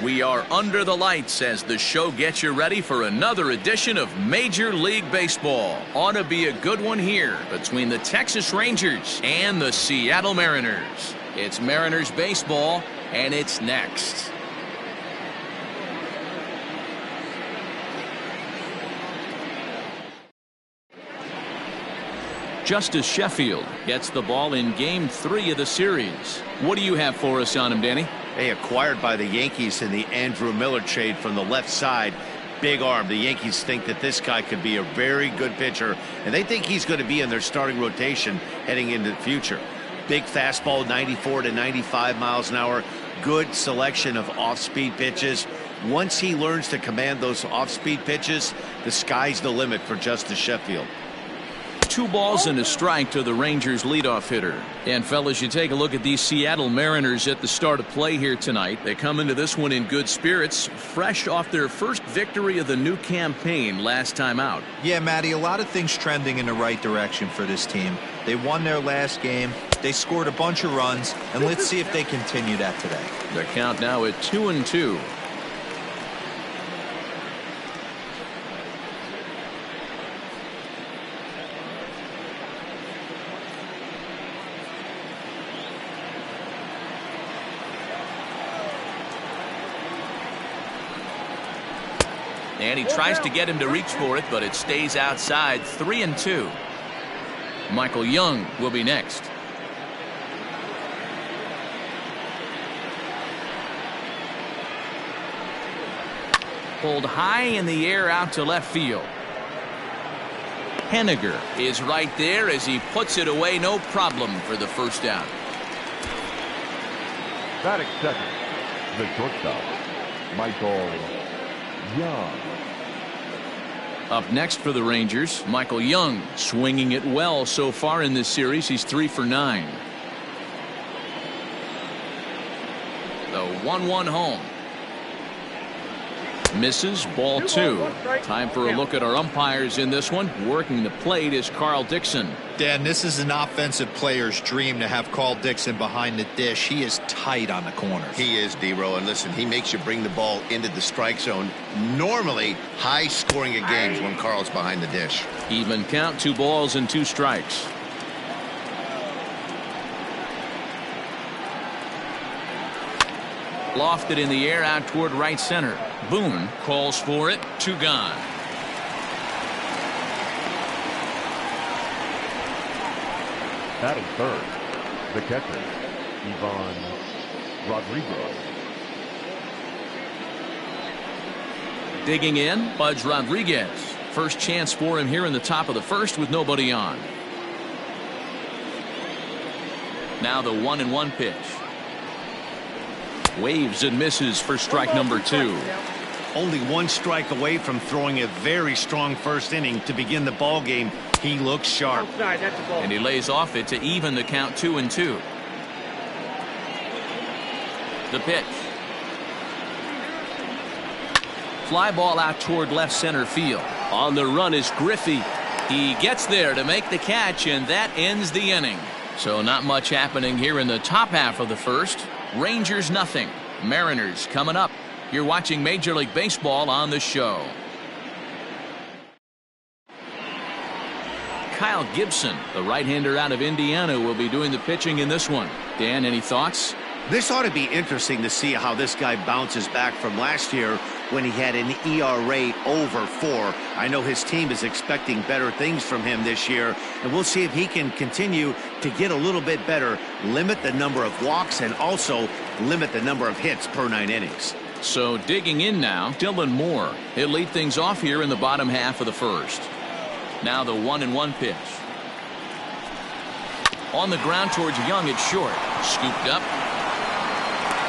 We are under the lights as the show gets you ready for another edition of Major League Baseball. Ought to be a good one here between the Texas Rangers and the Seattle Mariners. It's Mariners baseball, and it's next. Justice Sheffield gets the ball in Game 3 of the series. What do you have for us on him, Danny? They acquired by the Yankees in the Andrew Miller trade from the left side. Big arm. The Yankees think that this guy could be a very good pitcher, and they think he's going to be in their starting rotation heading into the future. Big fastball, 94 to 95 miles an hour. Good selection of off-speed pitches. Once he learns to command those off-speed pitches, the sky's the limit for Justice Sheffield. 2 balls and a strike to the Rangers leadoff hitter. And fellas, you take a look at these Seattle Mariners at the start of play here tonight. They come into this one in good spirits, fresh off their first victory of the new campaign last time out. Yeah, Matty, a lot of things trending in the right direction for this team. They won their last game. They scored a bunch of runs, and let's see if they continue that today. The count now at 2-2. And he tries to get him to reach for it, but it stays outside. 3-2. Michael Young will be next. Pulled high in the air out to left field. Henniger is right there as he puts it away, no problem for the first out. Batting second, the shortstop, Michael Young. Up next for the Rangers, Michael Young, swinging it well so far in this series. He's 3 for 9. The 1-1 home. Misses, ball 2. Time for a look at our umpires in this one. Working the plate is Carl Dixon. Dan, this is an offensive player's dream to have Carl Dixon behind the dish. He is tight on the corners. He is, D-Row, and listen, he makes you bring the ball into the strike zone. Normally, high scoring of games when Carl's behind the dish. Even count, 2 balls and 2 strikes. Lofted in the air out toward right center. Boone calls for it. 2 gone. Batting third, the catcher, Ivan Rodriguez. Digging in, Budge Rodriguez. First chance for him here in the top of the first with nobody on. Now the 1-1 pitch. Waves and misses for strike number 2. Only 1 strike away from throwing a very strong first inning to begin the ball game. He looks sharp. And he lays off it to even the count 2-2. The pitch. Fly ball out toward left center field. On the run is Griffey. He gets there to make the catch, and that ends the inning. So not much happening here in the top half of the first. Rangers nothing. Mariners coming up. You're watching Major League Baseball on the show. Kyle Gibson, the right-hander out of Indiana, will be doing the pitching in this one. Dan, any thoughts? This ought to be interesting to see how this guy bounces back from last year when he had an ERA over 4. I know his team is expecting better things from him this year, and we'll see if he can continue to get a little bit better, limit the number of walks, and also limit the number of hits per 9 innings. So digging in now, Dylan Moore. He'll lead things off here in the bottom half of the first. Now the 1-1 pitch. On the ground towards Young, it's short. Scooped up.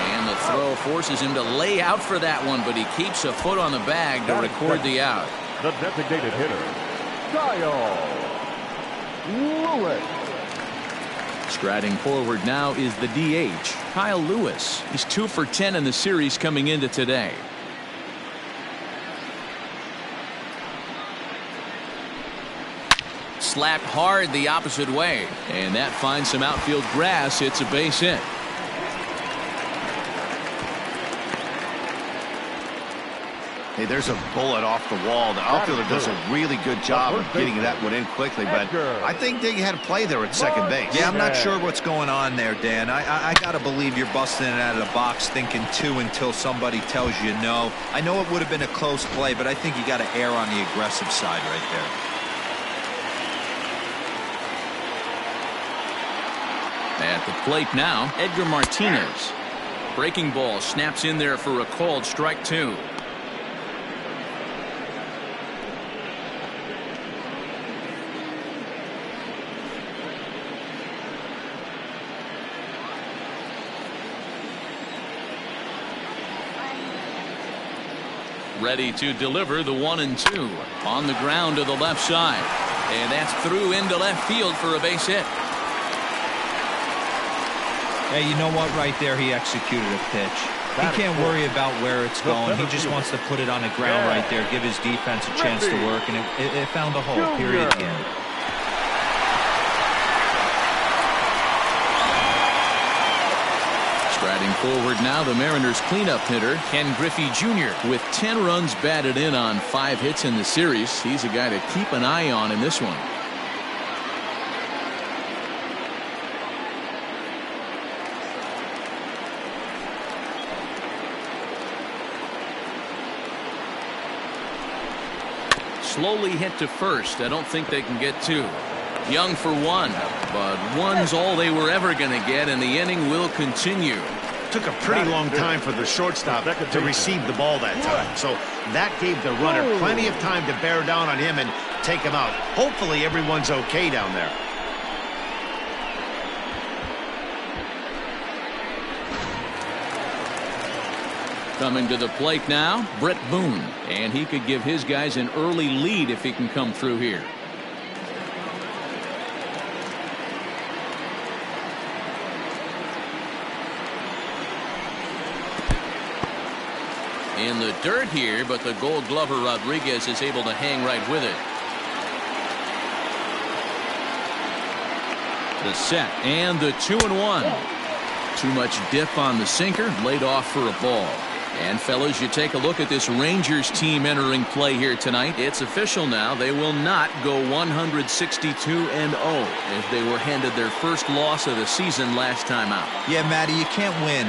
And the throw forces him to lay out for that one, but he keeps a foot on the bag to record the out. The designated hitter, Kyle Lewis. Striding forward now is the DH, Kyle Lewis. He's 2 for 10 in the series coming into today. Slapped hard the opposite way, and that finds some outfield grass. It's a base hit. Hey, there's a bullet off the wall. The outfielder does a really good job of getting that one in quickly, but I think they had a play there at second base. Yeah, I'm not sure what's going on there, Dan. I got to believe you're busting it out of the box thinking two until somebody tells you no. I know it would have been a close play, but I think you got to err on the aggressive side right there. At the plate now, Edgar Martinez. Breaking ball snaps in there for a called strike 2. Ready to deliver the 1-2 on the ground to the left side, and that's through into left field for a base hit. Hey, you know what? Right there, he executed a pitch. He can't worry about where it's going. He just wants to put it on the ground right there, give his defense a chance to work, and it found a hole. Period. The end. Striding forward now, the Mariners cleanup hitter, Ken Griffey Jr. with 10 runs batted in on 5 hits in the series. He's a guy to keep an eye on in this one. Slowly hit to first. I don't think they can get 2. Young for 1, but 1's all they were ever going to get, and the inning will continue. Took a pretty long time for the shortstop to receive the ball that time, so that gave the runner plenty of time to bear down on him and take him out. Hopefully everyone's okay down there. Coming to the plate now, Brett Boone, and he could give his guys an early lead if he can come through here. In the dirt here, but the Gold Glover Rodriguez is able to hang right with it. The set and the 2-1. Too much dip on the sinker, laid off for a ball. And fellas, you take a look at this Rangers team entering play here tonight. It's official now. They will not go 162-0 as they were handed their first loss of the season last time out. Yeah, Matty, you can't win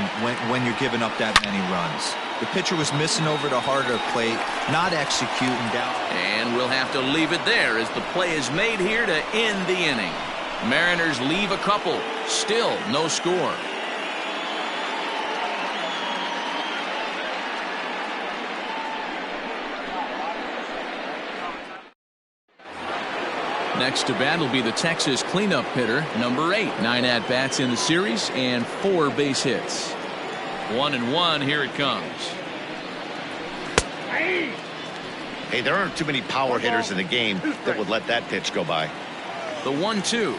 when you're giving up that many runs. The pitcher was missing over the harder plate, not executing down. And we'll have to leave it there as the play is made here to end the inning. Mariners leave a couple. Still no score. Next to bat will be the Texas cleanup hitter, number 8. 9 at-bats in the series and 4 base hits. 1-1, here it comes. Hey, there aren't too many power hitters in the game that would let that pitch go by. The 1-2.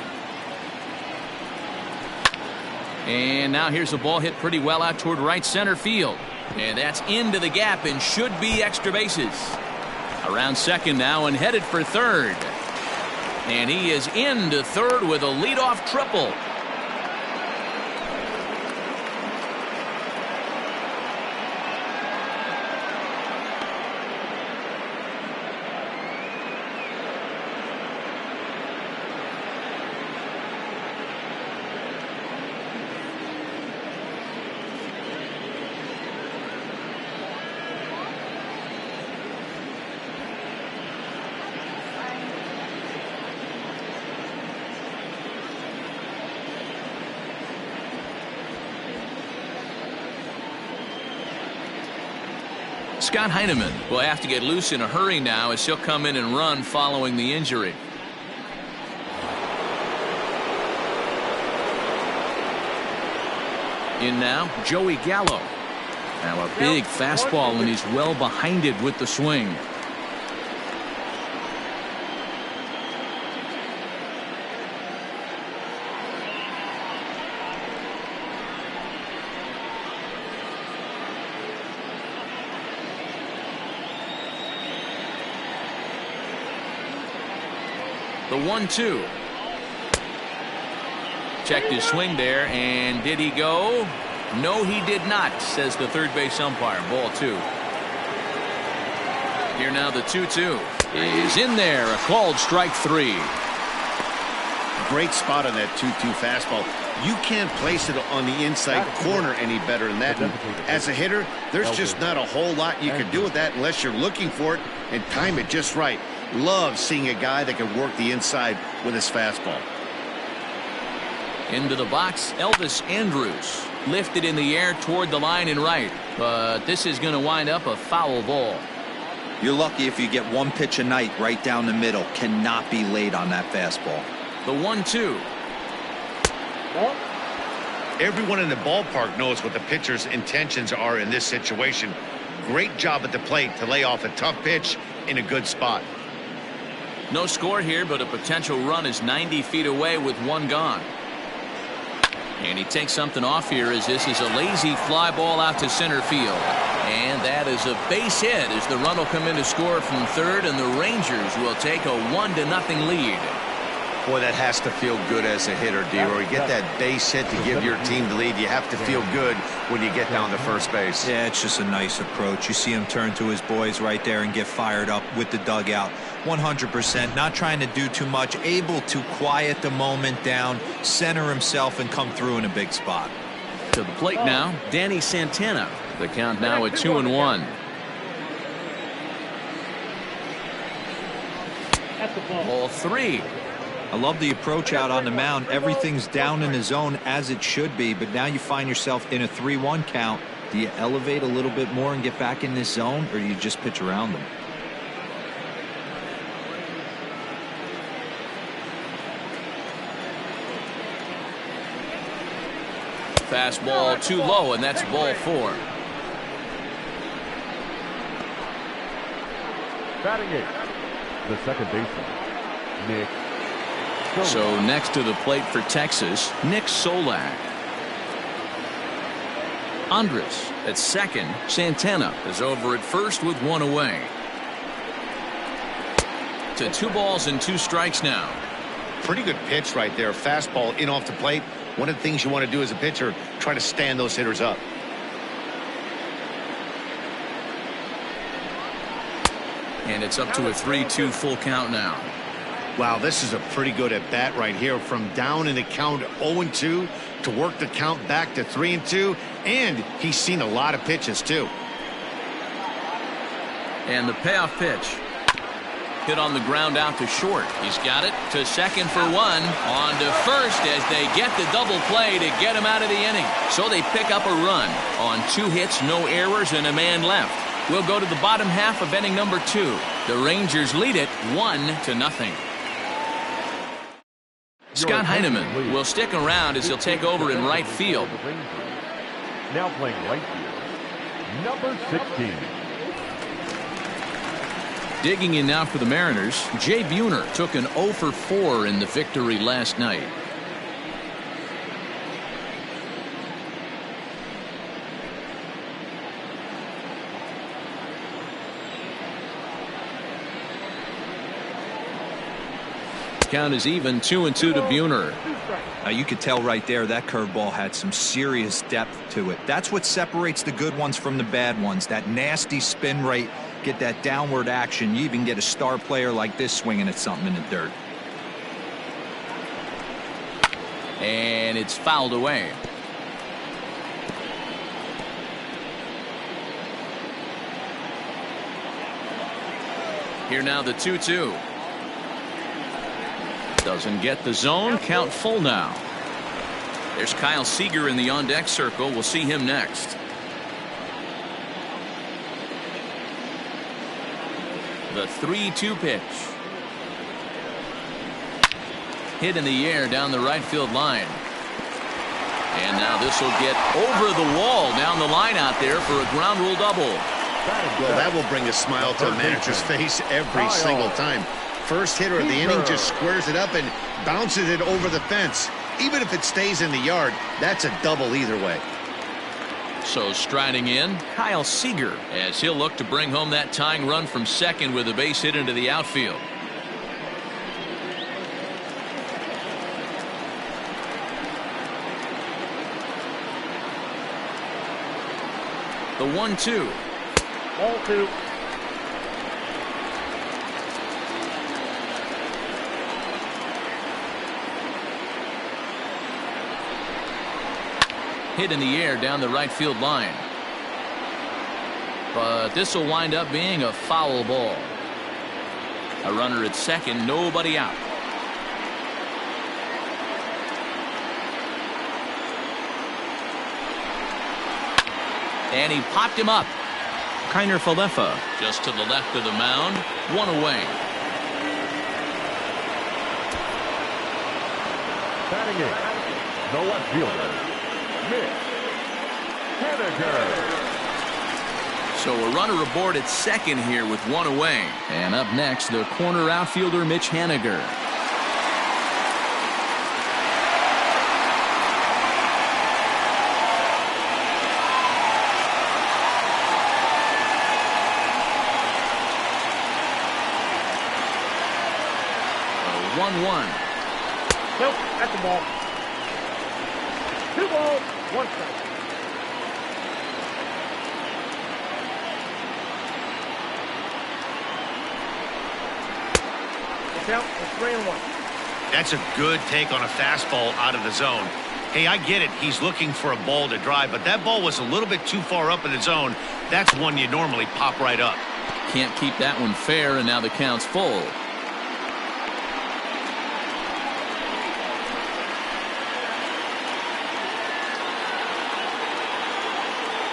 And now here's a ball hit pretty well out toward right center field. And that's into the gap and should be extra bases. Around second now and headed for third. And he is into third with a leadoff triple. Scott Heineman will have to get loose in a hurry now as he'll come in and run following the injury. In now, Joey Gallo. Now a big fastball when he's well behind it with the swing. The 1-2. Checked his swing there, and did he go? No, he did not, says the third base umpire. Ball 2. Here now the 2-2 is in there. A called strike 3. Great spot on that 2-2 fastball. You can't place it on the inside corner any better than that. And as a hitter, there's just not a whole lot you can do with that unless you're looking for it and time it just right. Love seeing a guy that can work the inside with his fastball. Into the box, Elvis Andrus lifted in the air toward the line and right, but this is going to wind up a foul ball. You're lucky if you get one pitch a night right down the middle. Cannot be late on that fastball. The 1-2. Everyone in the ballpark knows what the pitcher's intentions are in this situation. Great job at the plate to lay off a tough pitch in a good spot. No score here, but a potential run is 90 feet away with one gone. And he takes something off here as this is a lazy fly ball out to center field. And that is a base hit as the run will come in to score from third, and the Rangers will take a 1-0 lead. Boy, that has to feel good as a hitter, D-Roy. You get that base hit to give your team the lead. You have to feel good when you get down to first base. Yeah, it's just a nice approach. You see him turn to his boys right there and get fired up with the dugout. 100%, not trying to do too much, able to quiet the moment down, center himself, and come through in a big spot. To the plate now, Danny Santana. The count now at 2-1. Ball 3. I love the approach out on the mound. Everything's down in the zone as it should be, but now you find yourself in a 3-1 count. Do you elevate a little bit more and get back in this zone, or do you just pitch around them? Fastball too low, and that's ball 4. Batting 8, the second baseman, Nick. So next to the plate for Texas, Nick Solak. Andrus at second. Santana is over at first with one away. To 2 balls and 2 strikes now. Pretty good pitch right there. Fastball in off the plate. One of the things you want to do as a pitcher, try to stand those hitters up. And it's up to a 3-2 full count now. Wow, this is a pretty good at bat right here. From down in the count 0-2 to work the count back to 3-2. And he's seen a lot of pitches too. And the payoff pitch. Hit on the ground out to short. He's got it to second for 1. On to first as they get the double play to get him out of the inning. So they pick up a run on 2 hits, no errors, and a man left. We'll go to the bottom half of inning number 2. The Rangers lead it 1-0. Scott Heineman will stick around as he'll take over in right field. Now playing right field, number 16. Digging in now for the Mariners, Jay Buhner took an 0 for 4 in the victory last night. Count is even, 2-2 to Buhner. You could tell right there that curveball had some serious depth to it. That's what separates the good ones from the bad ones. That nasty spin rate, get that downward action. You even get a star player like this swinging at something in the dirt. And it's fouled away. Here now the 2-2. Doesn't get the zone. Count full now. There's Kyle Seager in the on-deck circle. We'll see him next. The 3-2 pitch. Hit in the air down the right field line. And now this will get over the wall down the line out there for a ground rule double. Well, that will bring a smile to the manager's face every single time. First hitter of the inning just squares it up and bounces it over the fence. Even if it stays in the yard, that's a double either way. So striding in, Kyle Seager, as he'll look to bring home that tying run from second with a base hit into the outfield. The 1-2. Ball 2. hit in the air down the right field line. But this will wind up being a foul ball. A runner at second, nobody out. And he popped him up. Kiner Falefa just to the left of the mound, one away. Batting in, the left fielder, Mitch Haniger. So a runner aboard at second here with one away. And up next, the corner outfielder, Mitch Haniger. A 1-1. Nope, that's the ball. 2 balls, 1 strike. Count is 3-1. That's a good take on a fastball out of the zone. Hey, I get it. He's looking for a ball to drive, but that ball was a little bit too far up in the zone. That's one you normally pop right up. Can't keep that one fair, and now the count's full.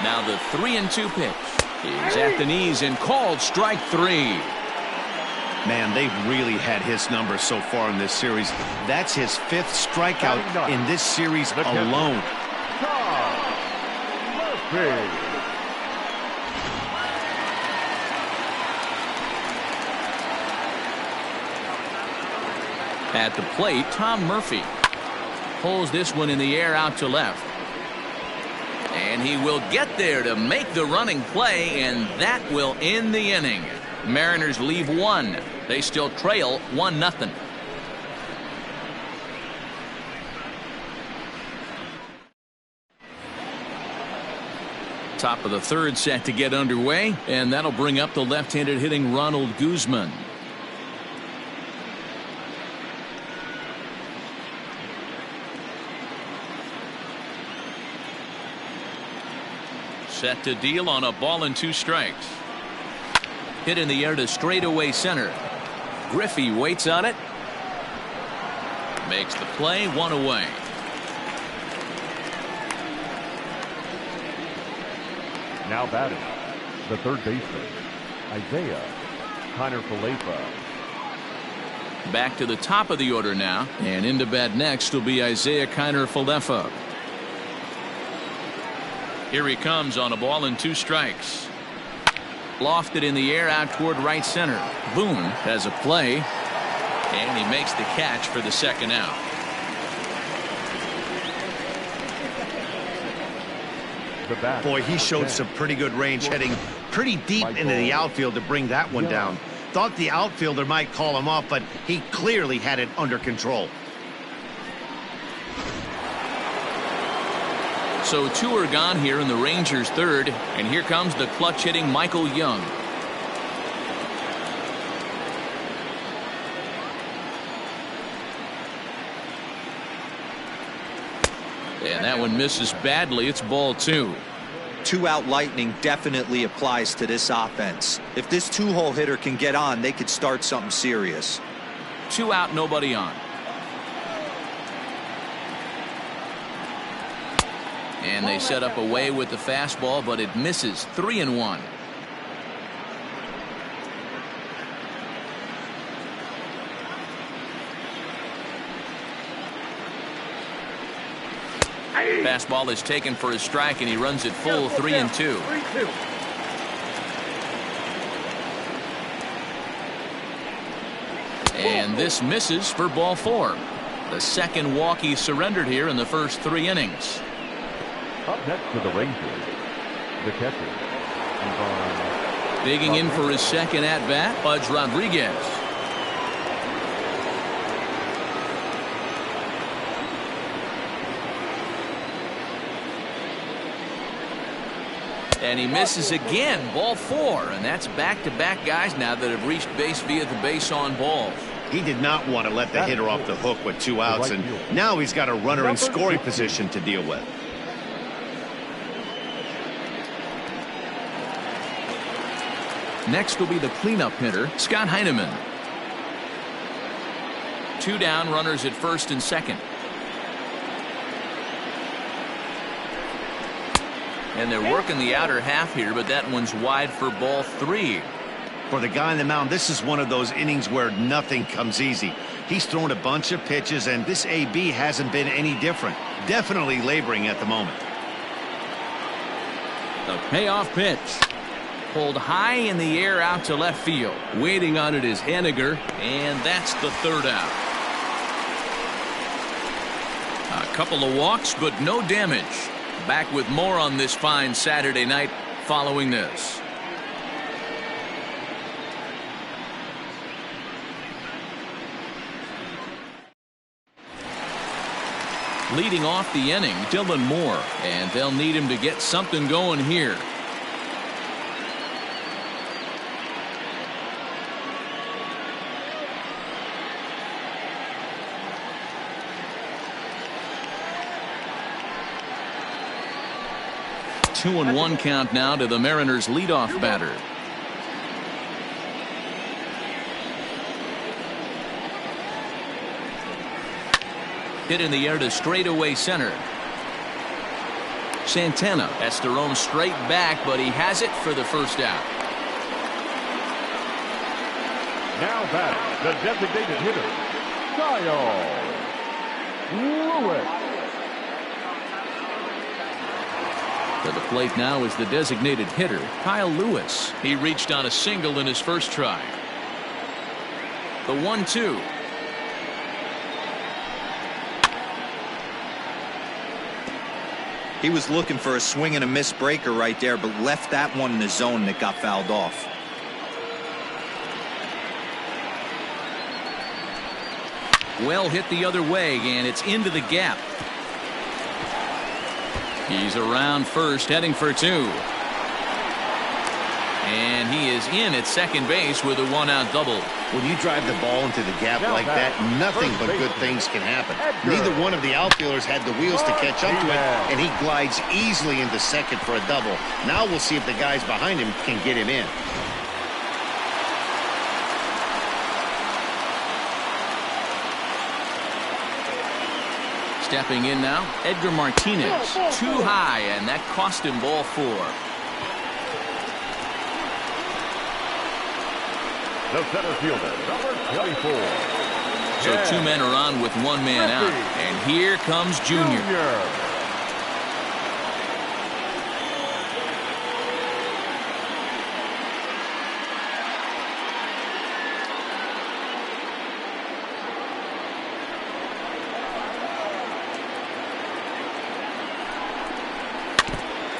Now the 3-2 pitch is at the knees and called strike 3. Man, they've really had his number so far in this series. That's his 5th strikeout in this series alone. At the plate, Tom Murphy pulls this one in the air out to left. And he will get there to make the running play, and that will end the inning. Mariners leave 1. They still trail 1-0. Top of the 3rd set to get underway, and that'll bring up the left-handed hitting Ronald Guzman. Set to deal on a ball and 2 strikes. Hit in the air to straightaway center. Griffey waits on it. Makes the play, 1 away. Now batting, the 3rd baseman, Isaiah Kiner Falefa. Back to the top of the order now, and into bat next will be Isaiah Kiner Falefa. Here he comes on a ball and 2 strikes. Lofted in the air out toward right center. Boone has a play, and he makes the catch for the 2nd out. Boy, he showed some pretty good range, heading pretty deep into the outfield to bring that one down. Thought the outfielder might call him off, but he clearly had it under control. So 2 are gone here in the Rangers' 3rd, and here comes the clutch hitting Michael Young. And that one misses badly. It's ball 2. 2-out lightning definitely applies to this offense. If this 2-hole hitter can get on, they could start something serious. 2 out, nobody on. And they set up away with the fastball, but it misses. 3-1. Fastball is taken for a strike, and he runs it full. 3-2. And this misses for ball 4. The 2nd walk he surrendered here in the first 3 innings. Up next for the Rangers, the catcher, Digging in for his 2nd at-bat, Pudge Rodriguez. And he misses again, ball 4, and that's back-to-back guys now that have reached base via the base on balls. He did not want to let the hitter off the hook with 2 outs, and now he's got a runner in scoring position to deal with. Next will be the cleanup hitter, Scott Heineman. 2 down, runners at first and second. And they're working the outer half here, but that one's wide for ball 3. For the guy on the mound, this is one of those innings where nothing comes easy. He's thrown a bunch of pitches, and this AB hasn't been any different. Definitely laboring at the moment. The payoff pitch. Pulled high in the air out to left field. Waiting on it is Haniger, and that's the 3rd out. A couple of walks, but no damage. Back with more on this fine Saturday night following this. Leading off the inning, Dylan Moore, and they'll need him to get something going here. Two and 1 count now to the Mariners leadoff batter. Hit in the air to straightaway center. Santana has to roam straight back, but he has it for the 1st out. Now batting, the designated hitter, Kyle Lewis. To the plate now is the designated hitter, Kyle Lewis. He reached on a single in his first try. The 1-2. He was looking for a swing and a miss breaker right there, but left that one in the zone that got fouled off. Well hit the other way, and it's into the gap. He's around first, heading for 2. And he is in at second base with a 1-out double. When you drive the ball into the gap like that, nothing but good things can happen. Neither one of the outfielders had the wheels to catch up to it, and he glides easily into second for a double. Now we'll see if the guys behind him can get him in. Stepping in now, Edgar Martinez. Too high, and that cost him ball 4. The center fielder, number 24. So 2 men are on with 1 man out. And here comes Junior.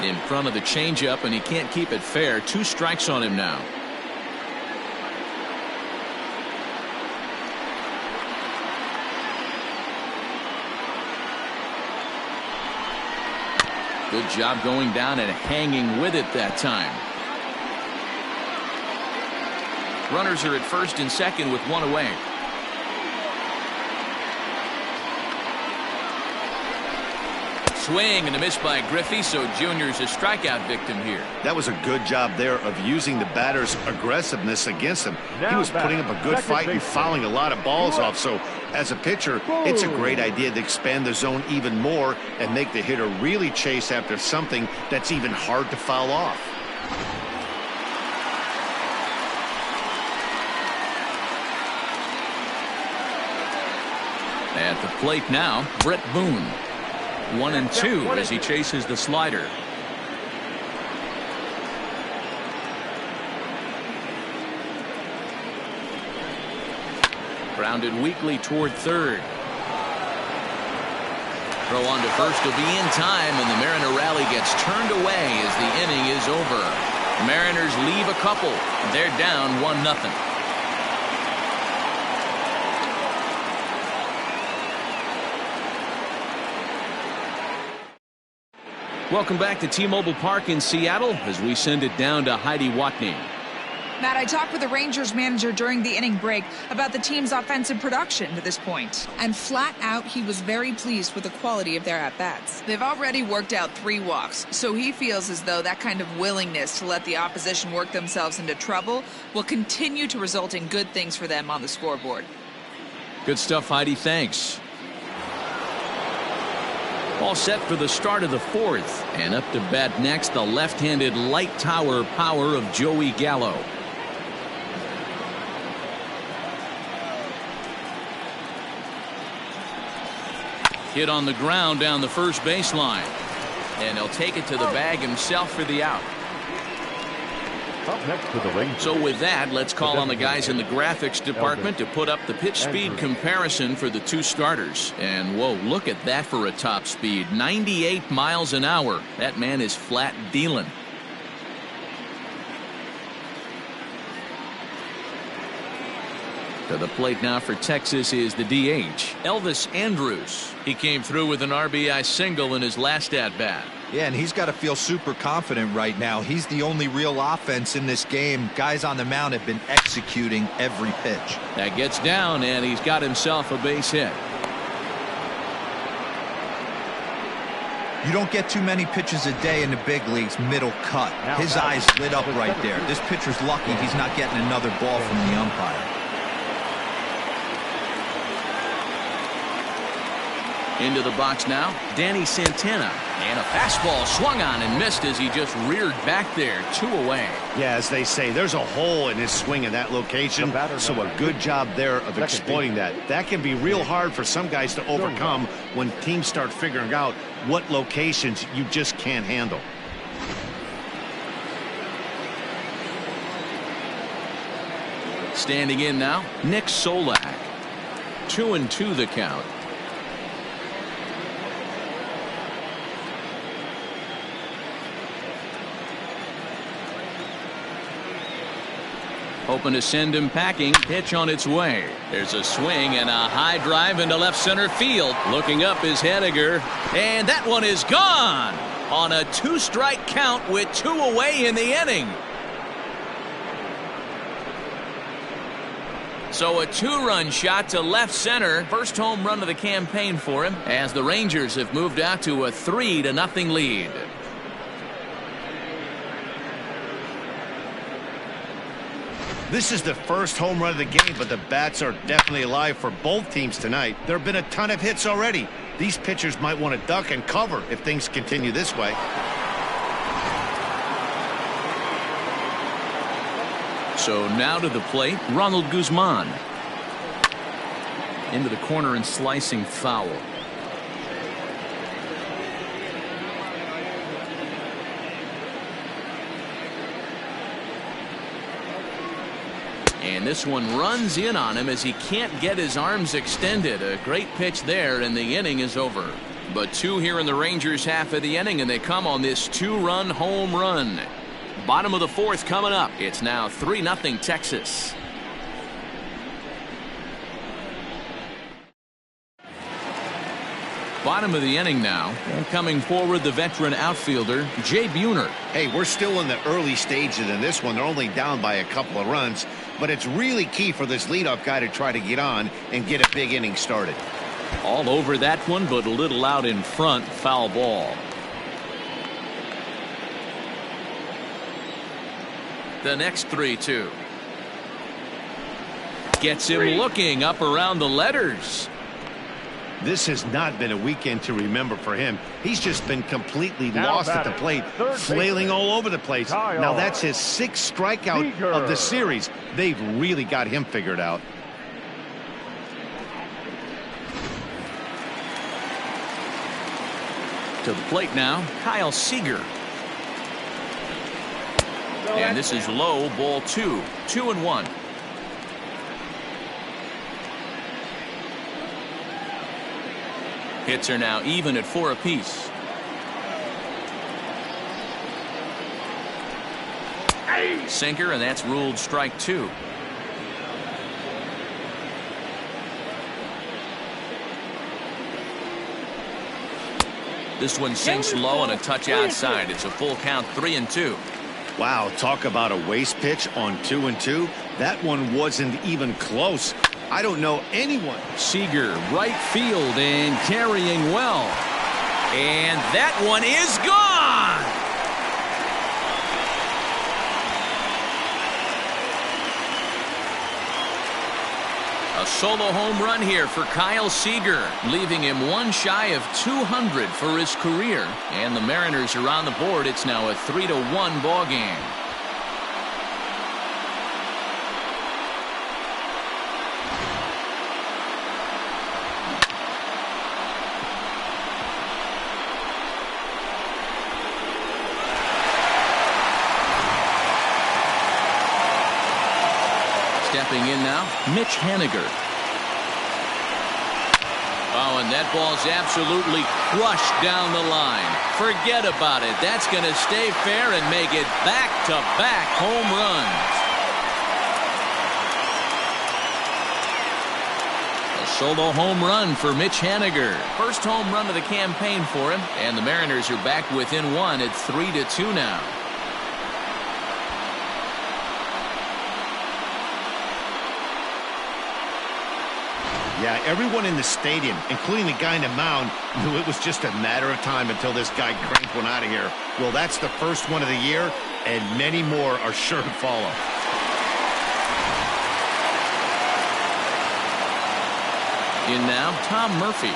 In front of the changeup, and he can't keep it fair. 2 strikes on him now. Good job going down and hanging with it that time. Runners are at first and second with 1 away. Swing and a miss by Griffey, so Junior's a strikeout victim here. That was a good job there of using the batter's aggressiveness against him. He was putting up a good fight and fouling a lot of balls off, so as a pitcher, it's a great idea to expand the zone even more and make the hitter really chase after something that's even hard to foul off. At the plate now, Brett Boone. 1-2 as he chases the slider. Grounded weakly toward third. Throw on to first will be in time, and the Mariner rally gets turned away as the inning is over. Mariners leave a couple. They're down 1-0. Welcome back to T-Mobile Park in Seattle as we send it down to Heidi Watney. Matt, I talked with the Rangers manager during the inning break about the team's offensive production to this point. And flat out, he was very pleased with the quality of their at-bats. They've already worked out 3 walks, so he feels as though that kind of willingness to let the opposition work themselves into trouble will continue to result in good things for them on the scoreboard. Good stuff, Heidi. Thanks. All set for the start of the 4th. And up to bat next, the left-handed light tower power of Joey Gallo. Hit on the ground down the first baseline. And he'll take it to the bag himself for the out. Up next to the Rangers. So with that, let's call on the guys in the graphics department to put up the pitch speed comparison for the 2 starters. And whoa, look at that for a top speed. 98 miles an hour. That man is flat dealing. To the plate now for Texas is the DH, Elvis Andrus. He came through with an RBI single in his last at-bat. Yeah, and he's got to feel super confident right now. He's the only real offense in this game. Guys on the mound have been executing every pitch. That gets down, and he's got himself a base hit. You don't get too many pitches a day in the big leagues middle cut. His eyes lit up right there. This pitcher's lucky he's not getting another ball from the umpire. Into the box now, Danny Santana. And a fastball swung on and missed as he just reared back there, 2 away. Yeah, as they say, there's a hole in his swing in that location, so a good job there of exploiting that. That can be real hard for some guys to overcome when teams start figuring out what locations you just can't handle. Standing in now, Nick Solak. 2-2 the count. Hoping to send him packing. Pitch on its way. There's a swing and a high drive into left center field. Looking up is Henniger. And that one is gone on a 2-strike count with 2 away in the inning. So a 2-run shot to left center. First home run of the campaign for him as the Rangers have moved out to a 3-0 lead. This is the first home run of the game, but the bats are definitely alive for both teams tonight. There have been a ton of hits already. These pitchers might want to duck and cover if things continue this way. So now to the plate, Ronald Guzman. Into the corner and slicing foul. And this one runs in on him as he can't get his arms extended. A great pitch there, and the inning is over. But 2 here in the Rangers half of the inning, and they come on this 2-run home run. Bottom of the 4th coming up. It's now 3-0 Texas. Bottom of the inning now, and coming forward the veteran outfielder Jay Buhner. Hey, we're still in the early stages in this one. They're only down by a couple of runs, but it's really key for this leadoff guy to try to get on and get a big inning started. All over that one, but a little out in front. Foul ball. The next 3-2. Gets him looking up around the letters. This has not been a weekend to remember for him. He's just been completely lost at the plate, flailing all over the place. Now that's his 6th strikeout of the series. They've really got him figured out. To the plate now, Kyle Seager. And this is low, ball 2. 2-1. Hits are now even at 4 apiece. Sinker, and that's ruled strike 2. This one sinks low and a touch outside. It's a full count, 3-2. Wow, talk about a waste pitch on 2-2. That one wasn't even close. I don't know anyone. Seager, right field, and carrying well. And that one is gone. A solo home run here for Kyle Seager, leaving him one shy of 200 for his career. And the Mariners are on the board. It's now a 3-1 ball game. Stepping in now, Mitch Haniger. Oh, and that ball's absolutely crushed down the line. Forget about it. That's going to stay fair and make it back-to-back home runs. A solo home run for Mitch Haniger. First home run of the campaign for him, and the Mariners are back within one at 3-2 now. Yeah, everyone in the stadium, including the guy in the mound, knew it was just a matter of time until this guy cranked one out of here. Well, that's the first one of the year, and many more are sure to follow. In now, Tom Murphy.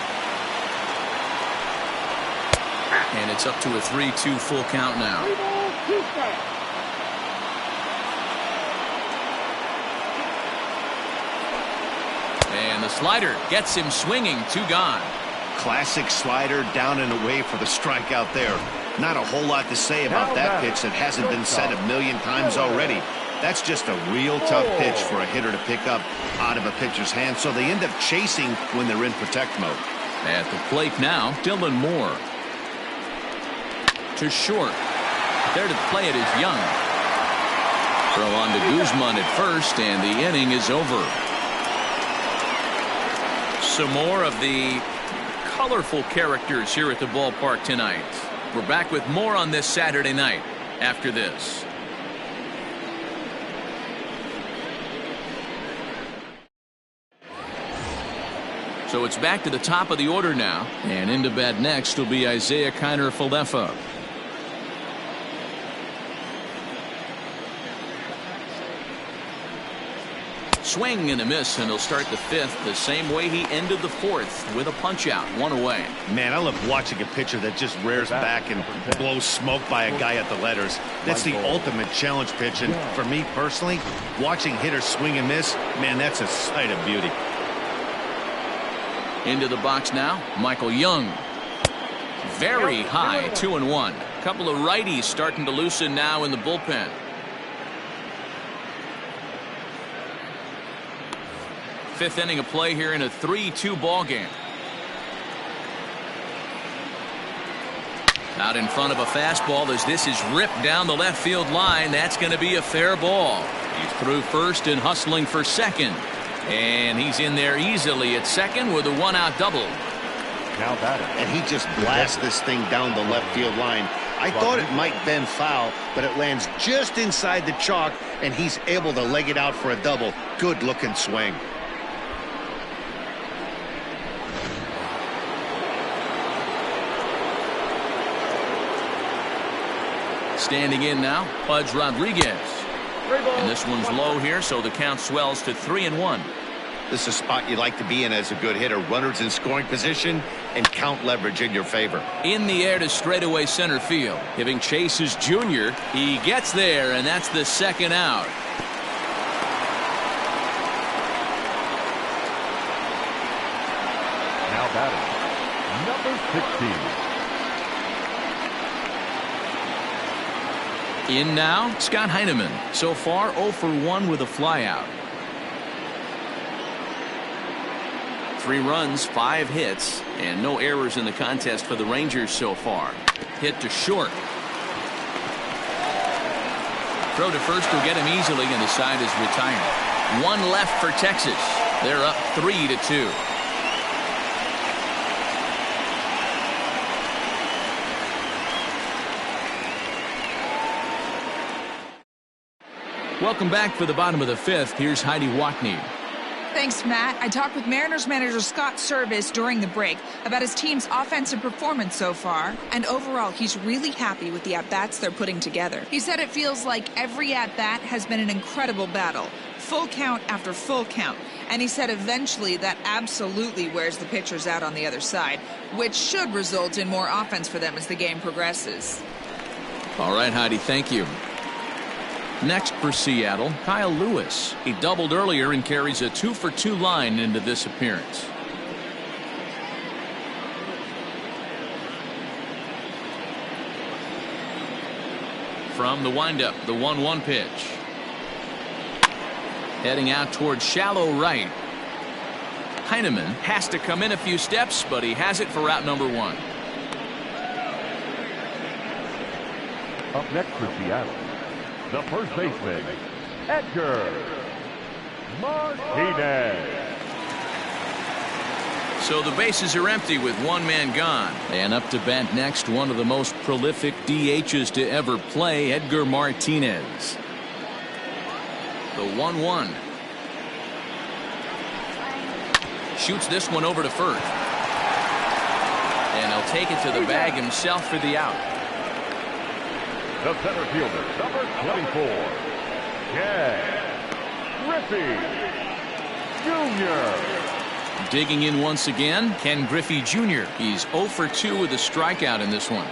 And it's up to a 3-2 full count now. And the slider gets him swinging. 2 gone. Classic slider down and away for the strikeout there. Not a whole lot to say about that pitch that hasn't been said a million times already. That's just a real tough pitch for a hitter to pick up out of a pitcher's hand, so they end up chasing when they're in protect mode. At the plate now, Dylan Moore. To short. There to play it is Young. Throw on to Guzman at first, and the inning is over. Some more of the colorful characters here at the ballpark tonight. We're back with more on this Saturday night after this. So it's back to the top of the order now, and into bat next will be Isaiah Kiner-Falefa. Swing and a miss, and he'll start the 5th the same way he ended the 4th with a punch out, 1 away. Man, I love watching a pitcher that just rears back and blows smoke by a guy at the letters. That's the ultimate challenge pitch, and for me personally, watching hitters swing and miss, man, that's a sight of beauty. Into the box now, Michael Young. Very high, 2-1. Couple of righties starting to loosen now in the bullpen. Fifth inning of play here in a 3-2 ball game. Out in front of a fastball as this is ripped down the left field line. That's going to be a fair ball. He's through first and hustling for second. And he's in there easily at second with a 1-out double. Now batting. And he just blasts this thing down the left field line. I thought it might bend foul, but it lands just inside the chalk, and he's able to leg it out for a double. Good looking swing. Standing in now, Pudge Rodriguez. And this one's low here, so the count swells to 3-1. This is a spot you'd like to be in as a good hitter. Runners in scoring position and count leverage in your favor. In the air to straightaway center field. Giving chase is Junior. He gets there, and that's the 2nd out. Now batting, number 16. In now, Scott Heineman. So far, 0 for 1 with a flyout. 3 runs, 5 hits, and no errors in the contest for the Rangers so far. Hit to short. Throw to first will get him easily, and the side is retired. 1 left for Texas. They're up 3-2. Welcome back for the bottom of the fifth. Here's Heidi Watney. Thanks, Matt. I talked with Mariners manager Scott Service during the break about his team's offensive performance so far, and overall, he's really happy with the at-bats they're putting together. He said it feels like every at-bat has been an incredible battle, full count after full count, and he said eventually that absolutely wears the pitchers out on the other side, which should result in more offense for them as the game progresses. All right, Heidi, thank you. Next for Seattle, Kyle Lewis. He doubled earlier and carries a 2-for-2 line into this appearance. From the windup, the 1-1 pitch. Heading out towards shallow right. Heineman has to come in a few steps, but he has it for out number 1. Up next for Seattle, the first baseman, Edgar Martinez. So the bases are empty with one man gone. And up to bat next, one of the most prolific DHs to ever play, Edgar Martinez. The 1-1. Shoots this one over to first. And he'll take it to the bag himself for the out. The center fielder, number 24, Ken Griffey Jr. Digging in once again, Ken Griffey Jr. He's 0 for 2 with a strikeout in this one.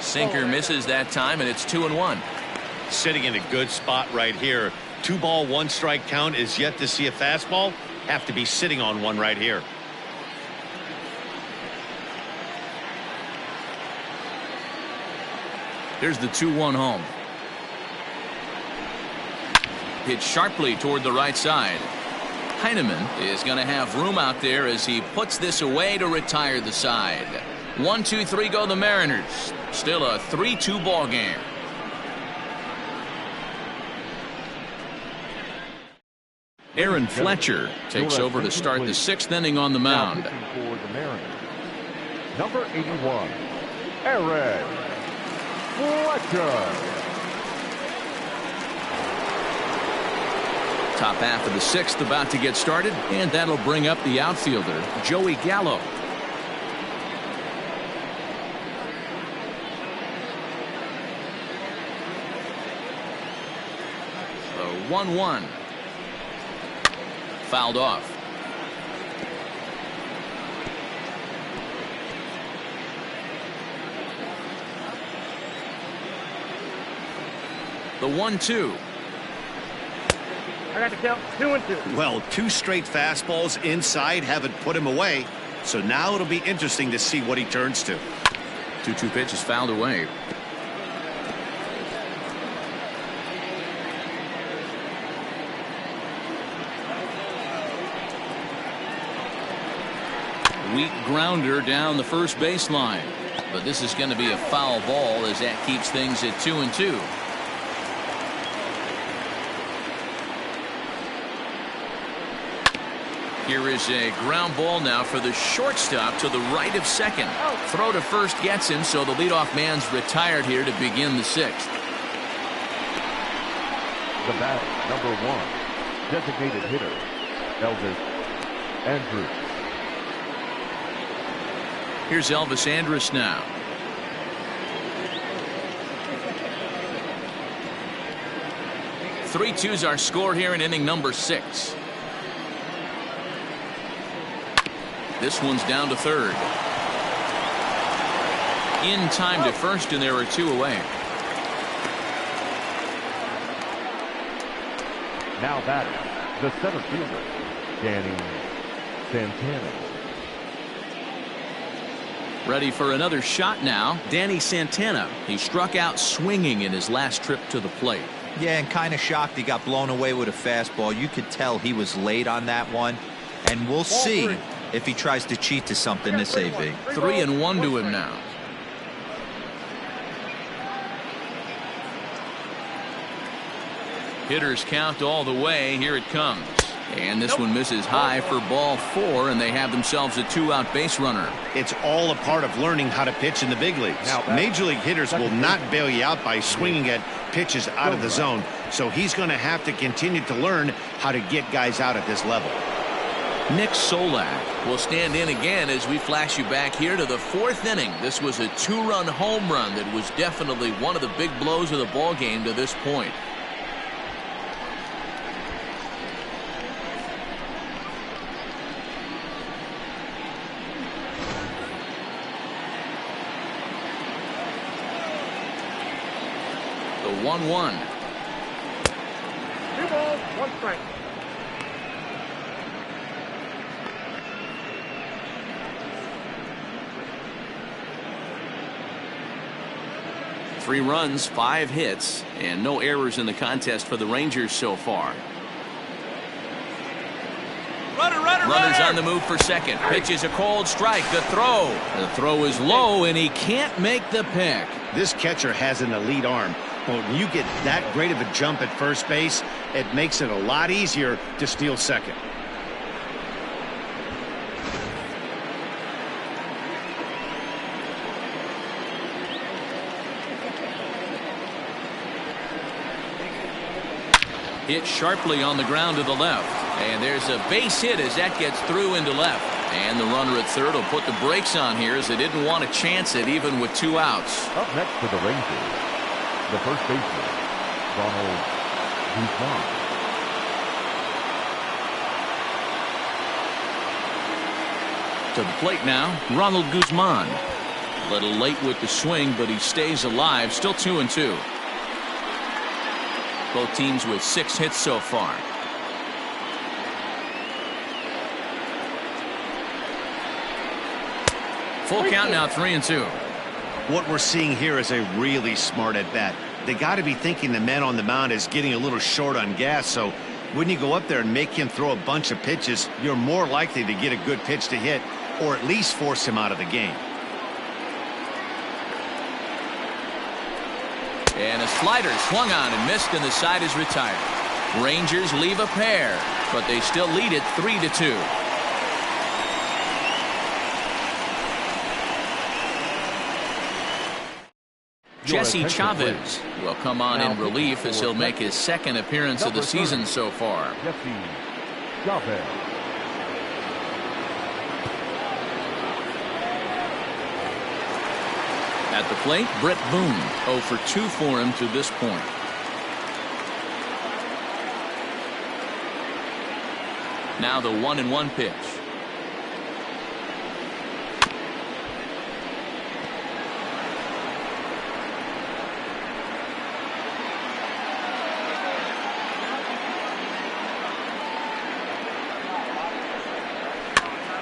Sinker misses that time, and it's 2-1. Sitting in a good spot right here. 2-ball, 1-strike count is yet to see a fastball. Have to be sitting on one right here. Here's the 2-1 home. Hit sharply toward the right side. Heineman is going to have room out there as he puts this away to retire the side. 1-2-3 go the Mariners. Still a 3-2 ball game. Aaron Fletcher takes over to start the 6th inning on the mound. For the Mariners, number 81, Aaron Fletcher. Top half of the 6th about to get started, and that'll bring up the outfielder, Joey Gallo. The 1-1. Fouled off. The 1-2. I got the count 2-2. Well, 2 straight fastballs inside haven't put him away. So now it'll be interesting to see what he turns to. 2-2 pitch is fouled away. Weak grounder down the first baseline, but this is going to be a foul ball as that keeps things at 2-2. Here is a ground ball now for the shortstop to the right of second. Throw to first gets him, so the leadoff man's retired here to begin the 6th. The batter, number 1, designated hitter, Elvis Andrus. Here's Elvis Andrus now. Three twos our score here in inning number 6. This one's down to third. In time to first, and there are 2 away. Now batting, the center fielder, Danny Santana. Ready for another shot now, Danny Santana. He struck out swinging in his last trip to the plate. Yeah, and kind of shocked he got blown away with a fastball. You could tell he was late on that one. And we'll see if he tries to cheat to something this AB. 3-1 to him now. Hitters count all the way. Here it comes. And this one misses high for ball 4, and they have themselves a 2-out base runner. It's all a part of learning how to pitch in the big leagues. Major league hitters will not bail you out by swinging at pitches out of the zone, so he's going to have to continue to learn how to get guys out at this level. Nick Solak will stand in again as we flash you back here to the 4th inning. This was a 2-run home run that was definitely one of the big blows of the ball game to this point. The 1-1. 2 balls, 1 strike. Three runs, 5 hits, and no errors in the contest for the Rangers so far. Runners on the move for second. Pitches a cold strike. The throw is low, and he can't make the pick. This catcher has an elite arm. But when you get that great of a jump at first base, it makes it a lot easier to steal second. Hit sharply on the ground to the left. And there's a base hit as that gets through into left. And the runner at third will put the brakes on here as they didn't want to chance it even with 2 outs. Up next for the Rangers, the first baseman, Ronald Guzman. To the plate now, Ronald Guzman. A little late with the swing, but he stays alive. Still 2-2. Both teams with 6 hits so far. Full count now, 3-2. What we're seeing here is a really smart at bat. They got to be thinking the man on the mound is getting a little short on gas, so when you go up there and make him throw a bunch of pitches, you're more likely to get a good pitch to hit or at least force him out of the game. And a slider swung on and missed, and the side is retired. Rangers leave a pair, but they still lead it 3-2. Jesse Chavez will come on in relief as he'll make his 2nd appearance of the season so far. Jesse Chavez. At the plate, Brett Boone, 0 for 2 for him to this point. Now the 1-1 pitch.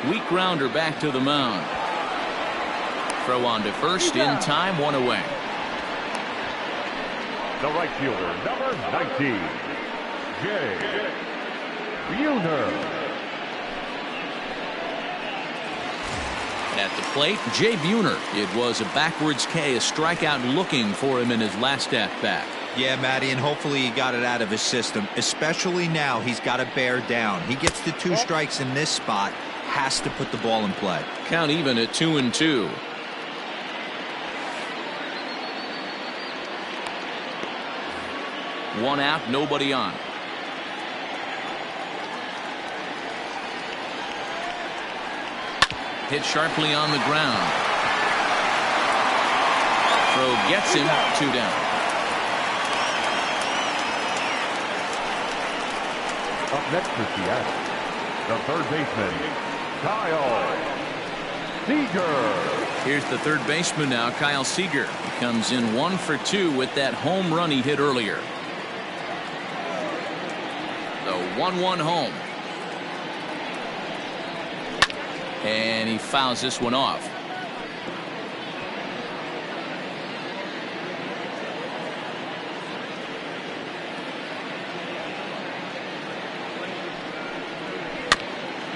Weak grounder back to the mound. Throw on to first in time, 1 away. The right fielder, number 19, Jay Buhner. At the plate, Jay Buhner. It was a backwards K, a strikeout looking for him in his last at-bat. Yeah, Matty, and hopefully he got it out of his system. Especially now, he's got to bear down. He gets the 2 strikes in this spot, has to put the ball in play. Count even at 2-2. One out, nobody on. Hit sharply on the ground. Throw gets him, 2 down. Up next for Seattle, the third baseman, Kyle Seager. Here's the third baseman now, Kyle Seager. He comes in 1 for 2 with that home run he hit earlier. The 1-1 home. And he fouls this one off.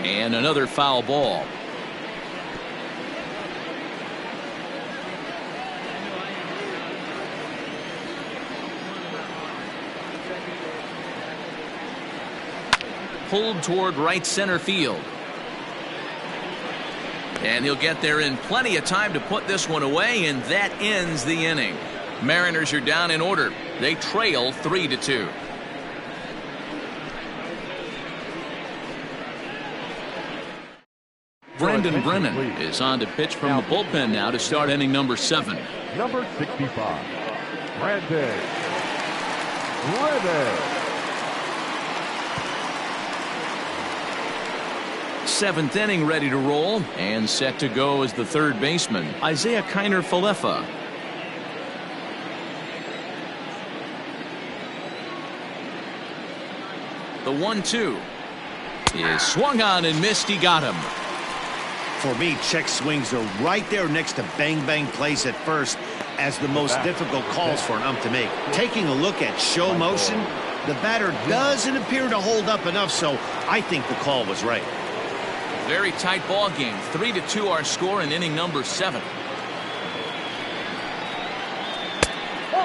And another foul ball. pulled toward right center field. And he'll get there in plenty of time to put this one away, and that ends the inning. Mariners are down in order. They trail 3-2. Brendan Brennan is on to pitch from the bullpen now to start inning number 7. Number 65, Brandon Brennan. 7th inning ready to roll, and set to go as the third baseman, Isaiah Kiner-Falefa. The 1-2 is swung on and missed. He got him. For me, check swings are right there next to bang-bang plays at first as the most difficult calls for an ump to make. Taking a look at show motion, the batter doesn't appear to hold up enough, so I think the call was right. Very tight ball game. 3-2 our score in inning number 7.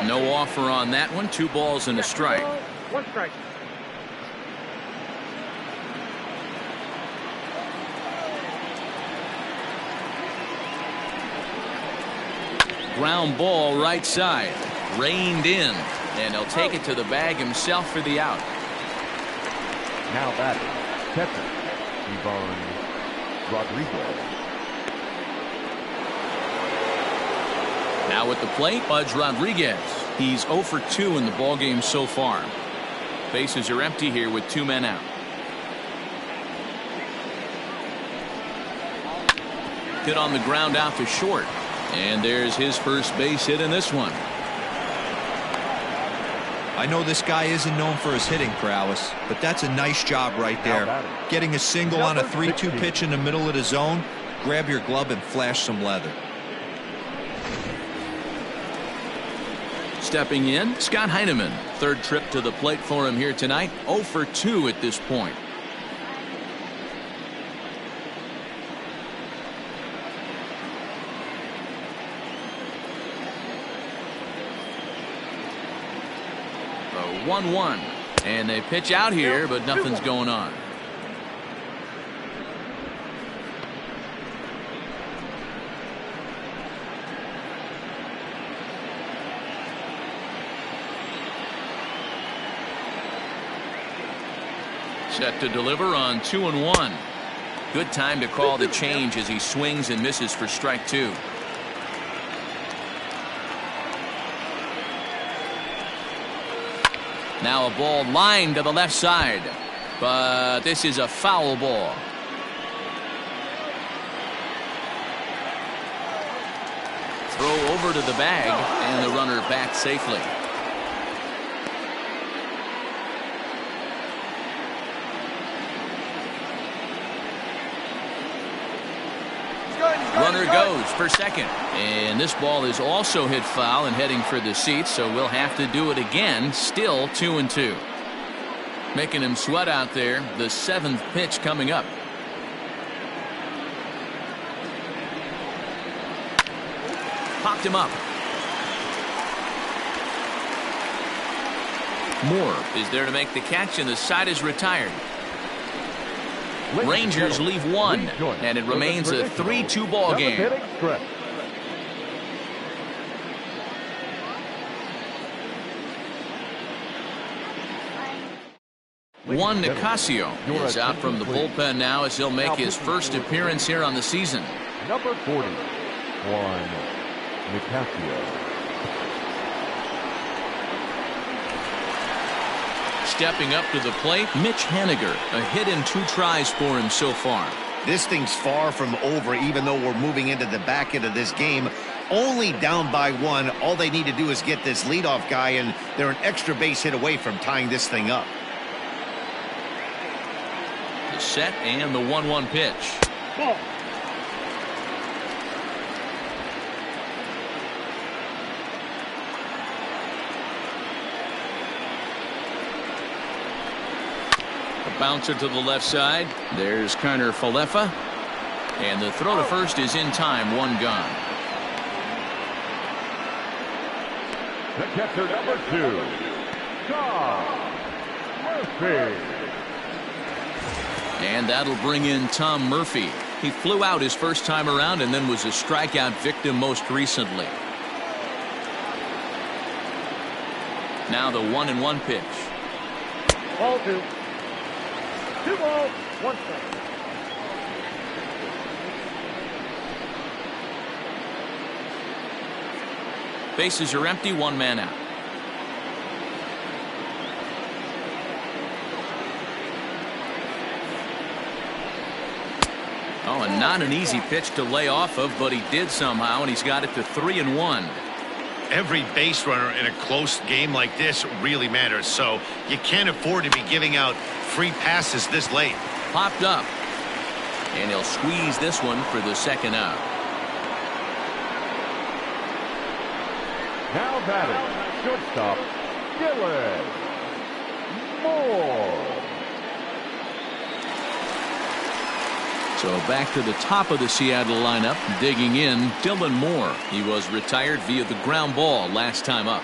No offer on that one. 2 balls and a strike. 1 strike. Ground ball right side. Reined in. And he'll take it to the bag himself for the out. Now batting, catcher, Ivan Rodriguez. Now at the plate, Budge Rodriguez. He's 0 for 2 in the ballgame so far. Bases are empty here with 2 men out. Hit on the ground out to short. And there's his first base hit in this one. I know this guy isn't known for his hitting prowess, but that's a nice job right there. Getting a single on a 3-2 pitch in the middle of the zone. Grab your glove and flash some leather. Stepping in, Scott Heineman. Third trip to the plate for him here tonight. 0 for 2 at this point. The 1-1. And they pitch out here, but nothing's going on. Set to deliver on 2-1. Good time to call the change as he swings and misses for strike 2. Now a ball lined to the left side, but this is a foul ball. Throw over to the bag, and the runner back safely. Runner goes for second, and this ball is also hit foul and heading for the seats, so we'll have to do it again. Still 2-2. Making him sweat out there. The 7th pitch coming up. Popped him up. Moore is there to make the catch, and the side is retired. Rangers leave 1, and it remains a 3-2 ball game. 1 Nicasio is out from the bullpen now as he'll make his first appearance here on the season. Number 40, 1 Nicasio. Stepping up to the plate, Mitch Haniger. A hit in 2 tries for him so far. This thing's far from over, even though we're moving into the back end of this game. Only down by 1. All they need to do is get this leadoff guy, and they're an extra base hit away from tying this thing up. The set and the 1-1 pitch. Ball. Bouncer to the left side. There's Kiner-Falefa. And the throw to first is in time. 1 gone. The catcher, number 2, John Murphy. And that'll bring in Tom Murphy. He flew out his first time around and then was a strikeout victim most recently. Now the 1-1 pitch. Ball 2. 2 balls, 1 strike. Bases are empty, 1 man out. Oh, and not an easy pitch to lay off of, but he did somehow, and he's got it to 3-1. Every base runner in a close game like this really matters, so you can't afford to be giving out free passes this late. Popped up, and he'll squeeze this one for the second out. Now batting, shortstop, Dylan Moore. So back to the top of the Seattle lineup, digging in, Dylan Moore. He was retired via the ground ball last time up.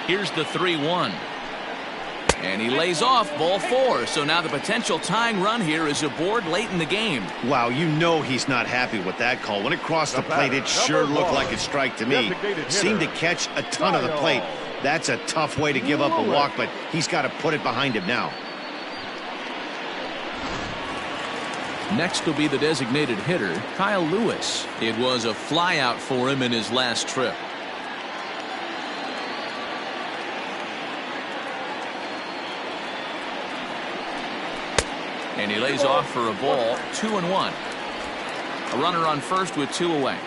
Here's the 3-1. And he lays off, ball 4. So now the potential tying run here is aboard late in the game. Wow, you know he's not happy with that call. When it crossed the plate, it sure looked like a strike to me. Seemed to catch a ton of the plate. That's a tough way to give up a walk, but he's got to put it behind him now. Next will be the designated hitter, Kyle Lewis. It was a flyout for him in his last trip. And he lays off for a ball, 2-1. A runner on first with 2 away.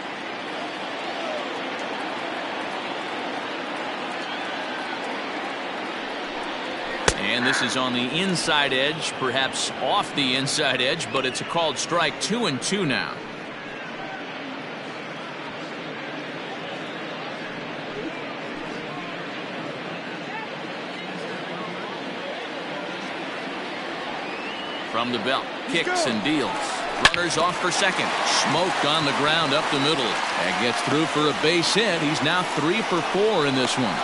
And this is on the inside edge, perhaps off the inside edge, but it's a called strike. 2-2 now. From the belt, kicks and deals. Runners off for second. Smoke on the ground up the middle. And gets through for a base hit. He's now 3 for 4 in this one.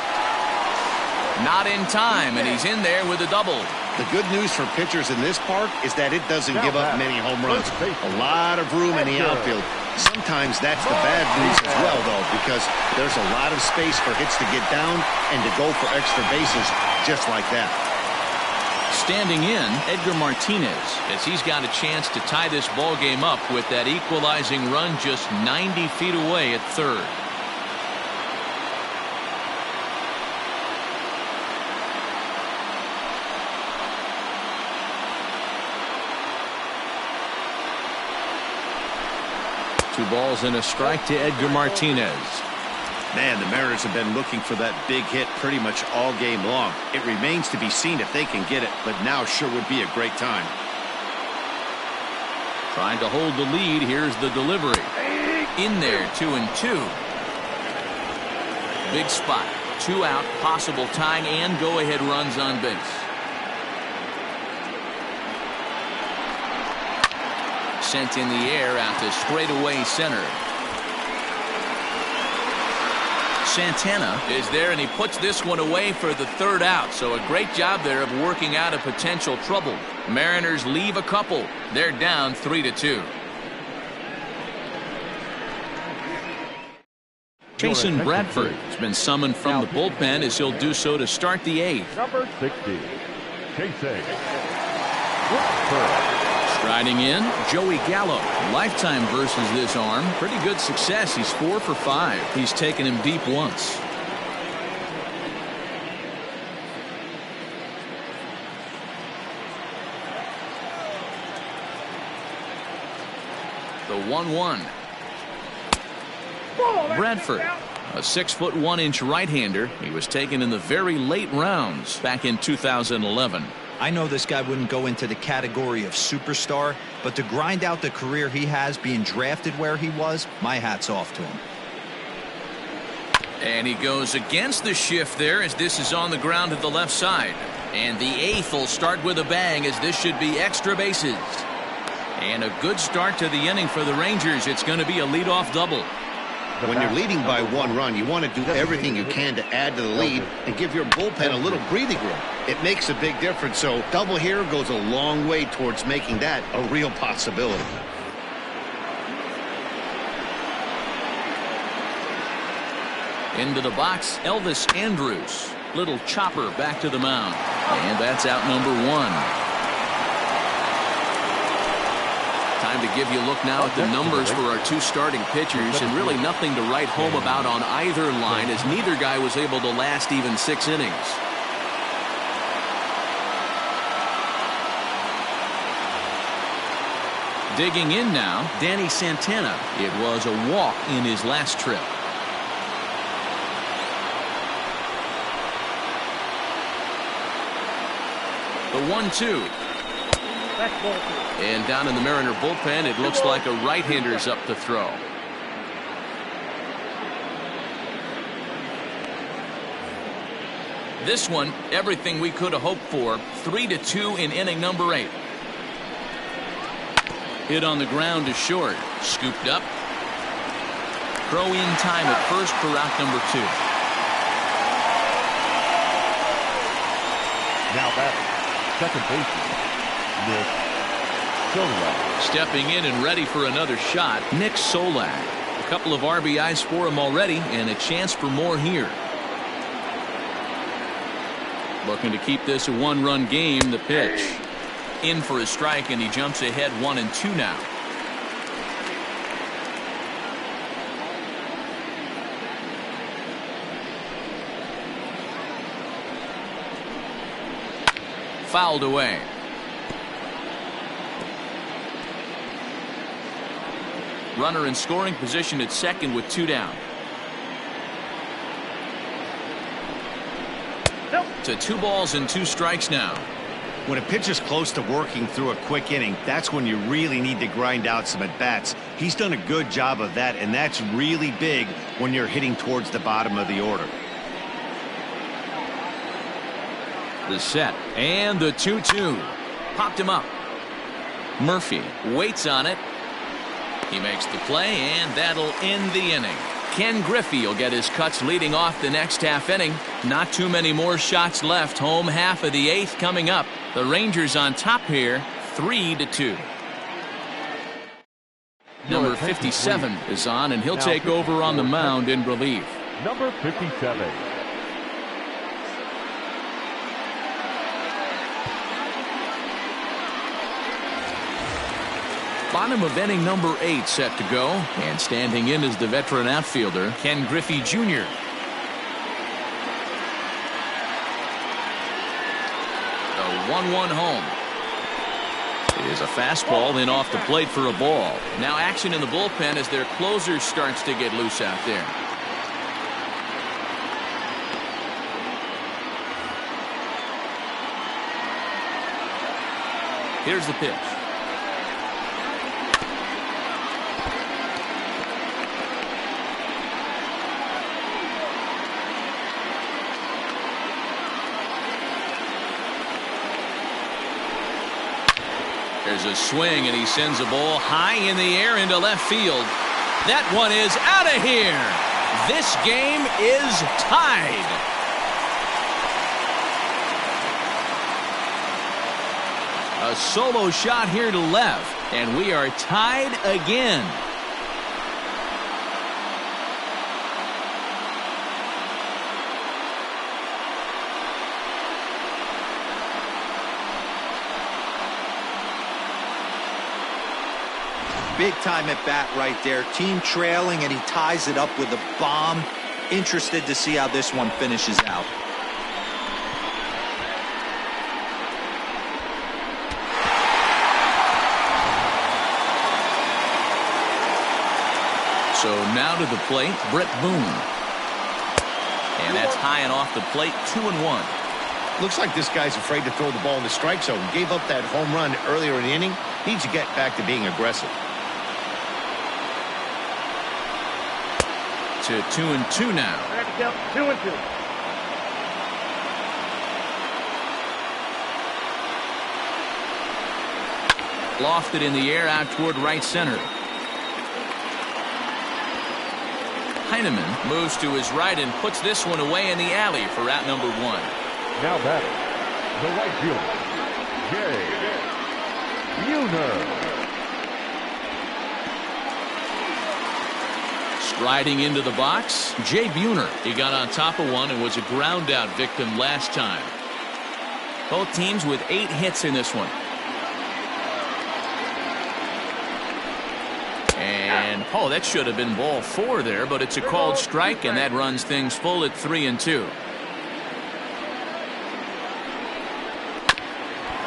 Not in time, and he's in there with a double. The good news for pitchers in this park is that it doesn't give up many home runs. A lot of room in the outfield. Sometimes that's the bad news as well, though, because there's a lot of space for hits to get down and to go for extra bases just like that. Standing in, Edgar Martinez, as he's got a chance to tie this ball game up with that equalizing run just 90 feet away at third. Two balls and a strike to Edgar Martinez. Man, the Mariners have been looking for that big hit pretty much all game long. It remains to be seen if they can get it, but now sure would be a great time. Trying to hold the lead. Here's the delivery. In there, 2-2. Big spot. 2 out, possible tying and go-ahead runs on base. Sent in the air out to straightaway center. Santana is there, and he puts this one away for the 3rd out. So a great job there of working out a potential trouble. Mariners leave a couple. They're down 3-2. Jason Bradford has been summoned from the bullpen as he'll do so to start the 8th. Number 60, Jason Bradford. Striding in, Joey Gallo. Lifetime versus this arm. Pretty good success. He's 4 for 5. He's taken him deep once. The 1-1. Bradford, a 6'1" right-hander. He was taken in the very late rounds back in 2011. I know this guy wouldn't go into the category of superstar, but to grind out the career he has being drafted where he was, my hat's off to him. And he goes against the shift there as this is on the ground to the left side. And the 8th will start with a bang as this should be extra bases. And a good start to the inning for the Rangers. It's going to be a leadoff double. When you're leading by 1 run, you want to do everything you can to add to the lead and give your bullpen a little breathing room. It makes a big difference, so double here goes a long way towards making that a real possibility. Into the box, Elvis Andrus. Little chopper back to the mound. And that's out number 1. Time to give you a look now at the numbers for our 2 starting pitchers, and really nothing to write home about on either line, as neither guy was able to last even 6 innings. Digging in now, Danny Santana. It was a walk in his last trip. The 1-2. And down in the Mariner bullpen, it looks like a right-hander's up to throw. This one, everything we could have hoped for. 3-2 in inning number 8. Hit on the ground is short. Scooped up. Throw in time at first for out number 2. Now batting, second baseman, Nick Solak. Stepping in and ready for another shot, Nick Solak. A couple of RBIs for him already, and a chance for more here. Looking to keep this a 1-run game. The pitch. In for a strike, and he jumps ahead 1-2 now. Fouled away. Runner in scoring position at second with 2 down. To 2 balls and 2 strikes now. When a pitcher's close to working through a quick inning, that's when you really need to grind out some at-bats. He's done a good job of that, and that's really big when you're hitting towards the bottom of the order. The set and the 2-2. Popped him up. Murphy waits on it. He makes the play, and that'll end the inning. Ken Griffey will get his cuts leading off the next half inning. Not too many more shots left. Home half of the 8th coming up. The Rangers on top here, 3-2. Number 57 is on, and he'll take over on the mound in relief. Number 57. Bottom of inning number 8 set to go, and standing in is the veteran outfielder Ken Griffey Jr. The 1-1 home. It is a fastball then off the plate for a ball. Now action in the bullpen as their closer starts to get loose out there. Here's the pitch. There's a swing, and he sends a ball high in the air into left field. That one is out of here. This game is tied. A solo shot here to left, and we are tied again. Big time at bat right there. Team trailing, and he ties it up with a bomb. Interested to see how this one finishes out. So now to the plate, Brett Boone. And that's high and off the plate, 2-1. Looks like this guy's afraid to throw the ball in the strike zone. Gave up that home run earlier in the inning. Needs to get back to being aggressive. To 2-2 now. 2-2. Lofted in the air out toward right center. Heineman moves to his right and puts this one away in the alley for out number 1. Now batting, the right fielder, Jay Buhner. Striding into the box, Jay Buhner. He got on top of one and was a ground out victim last time. Both teams with 8 hits in this one. And that should have been ball 4 there, but it's a called strike, and that runs things full at 3-2.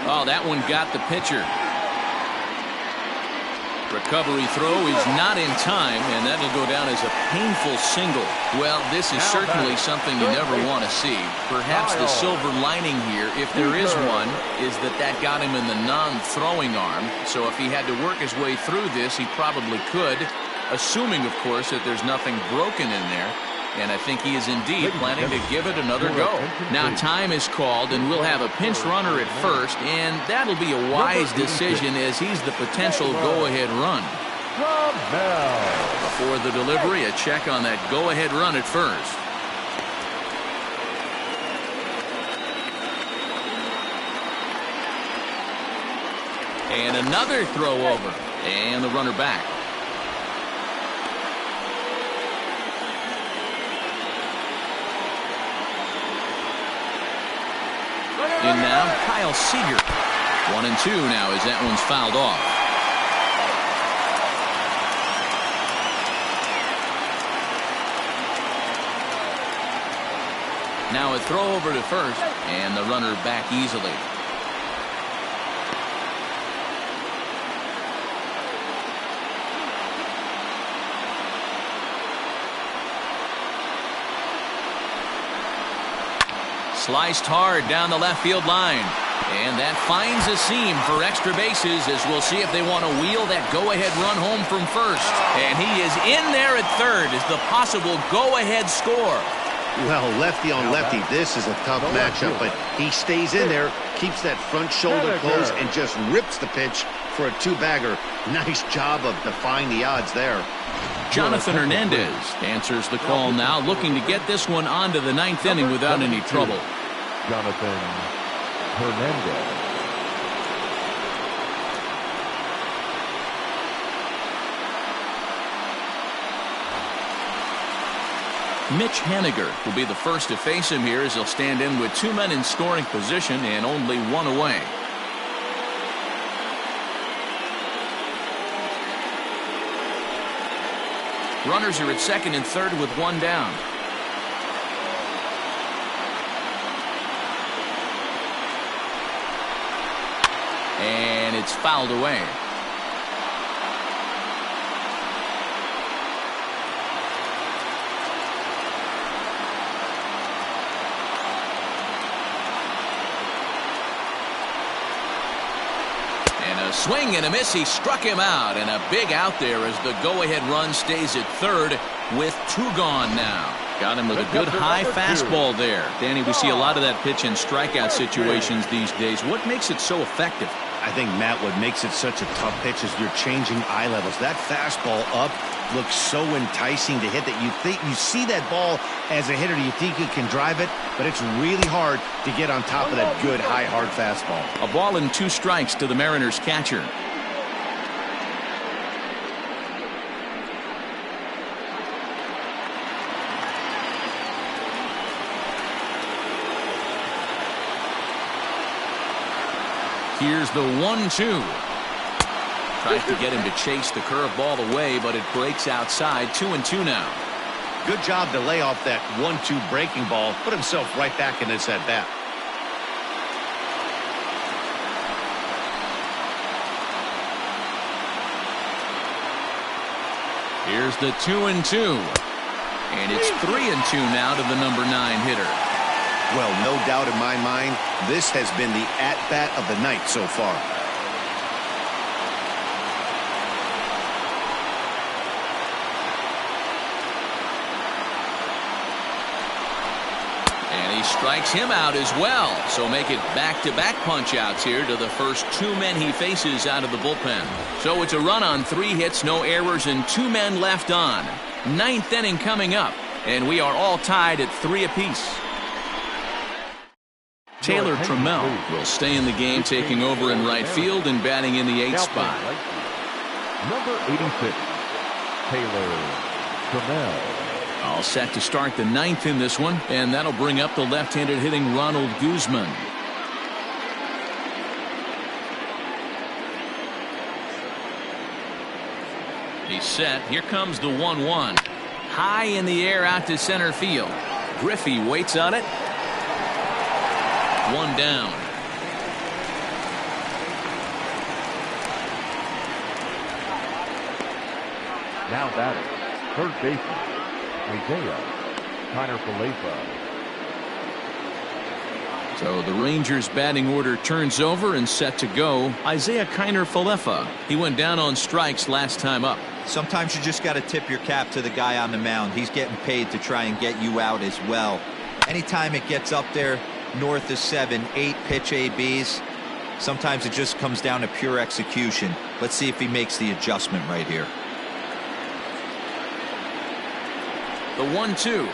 Oh, that one got the pitcher. Recovery throw is not in time, and that'll go down as a painful single. Well, this is certainly something you never want to see. Perhaps the silver lining here, if there is one, is that got him in the non-throwing arm. So if he had to work his way through this, he probably could, assuming, of course, that there's nothing broken in there. And I think he is indeed planning to give it another go. Now time is called, and we'll have a pinch runner at first, and that'll be a wise decision as he's the potential go-ahead run. Before the delivery, a check on that go-ahead run at first. And another throw over, and the runner back. In now, Kyle Seager. 1-2 now as that one's fouled off. Now a throw over to first, and the runner back easily. Sliced hard down the left field line. And that finds a seam for extra bases as we'll see if they want to wheel that go-ahead run home from first. And he is in there at third as the possible go-ahead score. Well, lefty on lefty, this is a tough matchup, but he stays in there, keeps that front shoulder closed, and just rips the pitch for a 2-bagger. Nice job of defying the odds there. Jonathan Hernandez answers the call now, looking to get this one onto the 9th inning without any trouble. Jonathan Hernandez. Mitch Haniger will be the first to face him here as he'll stand in with 2 men in scoring position and only 1 away. Runners are at second and third with 1 down. And it's fouled away. Swing and a miss. He struck him out, and a big out there as the go-ahead run stays at third with 2 gone now. Got him with a good high fastball there. Danny, we see a lot of that pitch in strikeout situations these days. What makes it so effective? I think, Matt, what makes it such a tough pitch is you're changing eye levels. That fastball up looks so enticing to hit that you think you see that ball as a hitter, you think you can drive it, but it's really hard to get on top of that good high hard fastball. A ball and 2 strikes to the Mariners catcher. Here's the 1-2. Tries to get him to chase the curveball away, but it breaks outside. 2-2 now. Good job to lay off that 1-2 breaking ball. Put himself right back in this at bat. Here's the 2-2. And it's 3-2 now to the number 9 hitter. Well, no doubt in my mind, this has been the at-bat of the night so far. And he strikes him out as well. So make it back-to-back punch-outs here to the first 2 men he faces out of the bullpen. So it's a run on 3 hits, no errors, and 2 men left on. Ninth inning coming up, and we are all tied at 3 apiece. Taylor Trammell will stay in the game, taking over in right field and batting in the 8th spot. Number 86, Taylor Trammell. All set to start the 9th in this one, and that'll bring up the left-handed hitting Ronald Guzman. He's set. Here comes the 1-1. High in the air out to center field. Griffey waits on it. One down. Now batting, third baseman, Isaiah Kiner-Falefa. So the Rangers batting order turns over and set to go. Isaiah Kiner-Falefa. He went down on strikes last time up. Sometimes you just got to tip your cap to the guy on the mound. He's getting paid to try and get you out as well. Anytime it gets up there north of 7, 8 pitch ABs, sometimes it just comes down to pure execution. Let's see if he makes the adjustment right here. The 1-2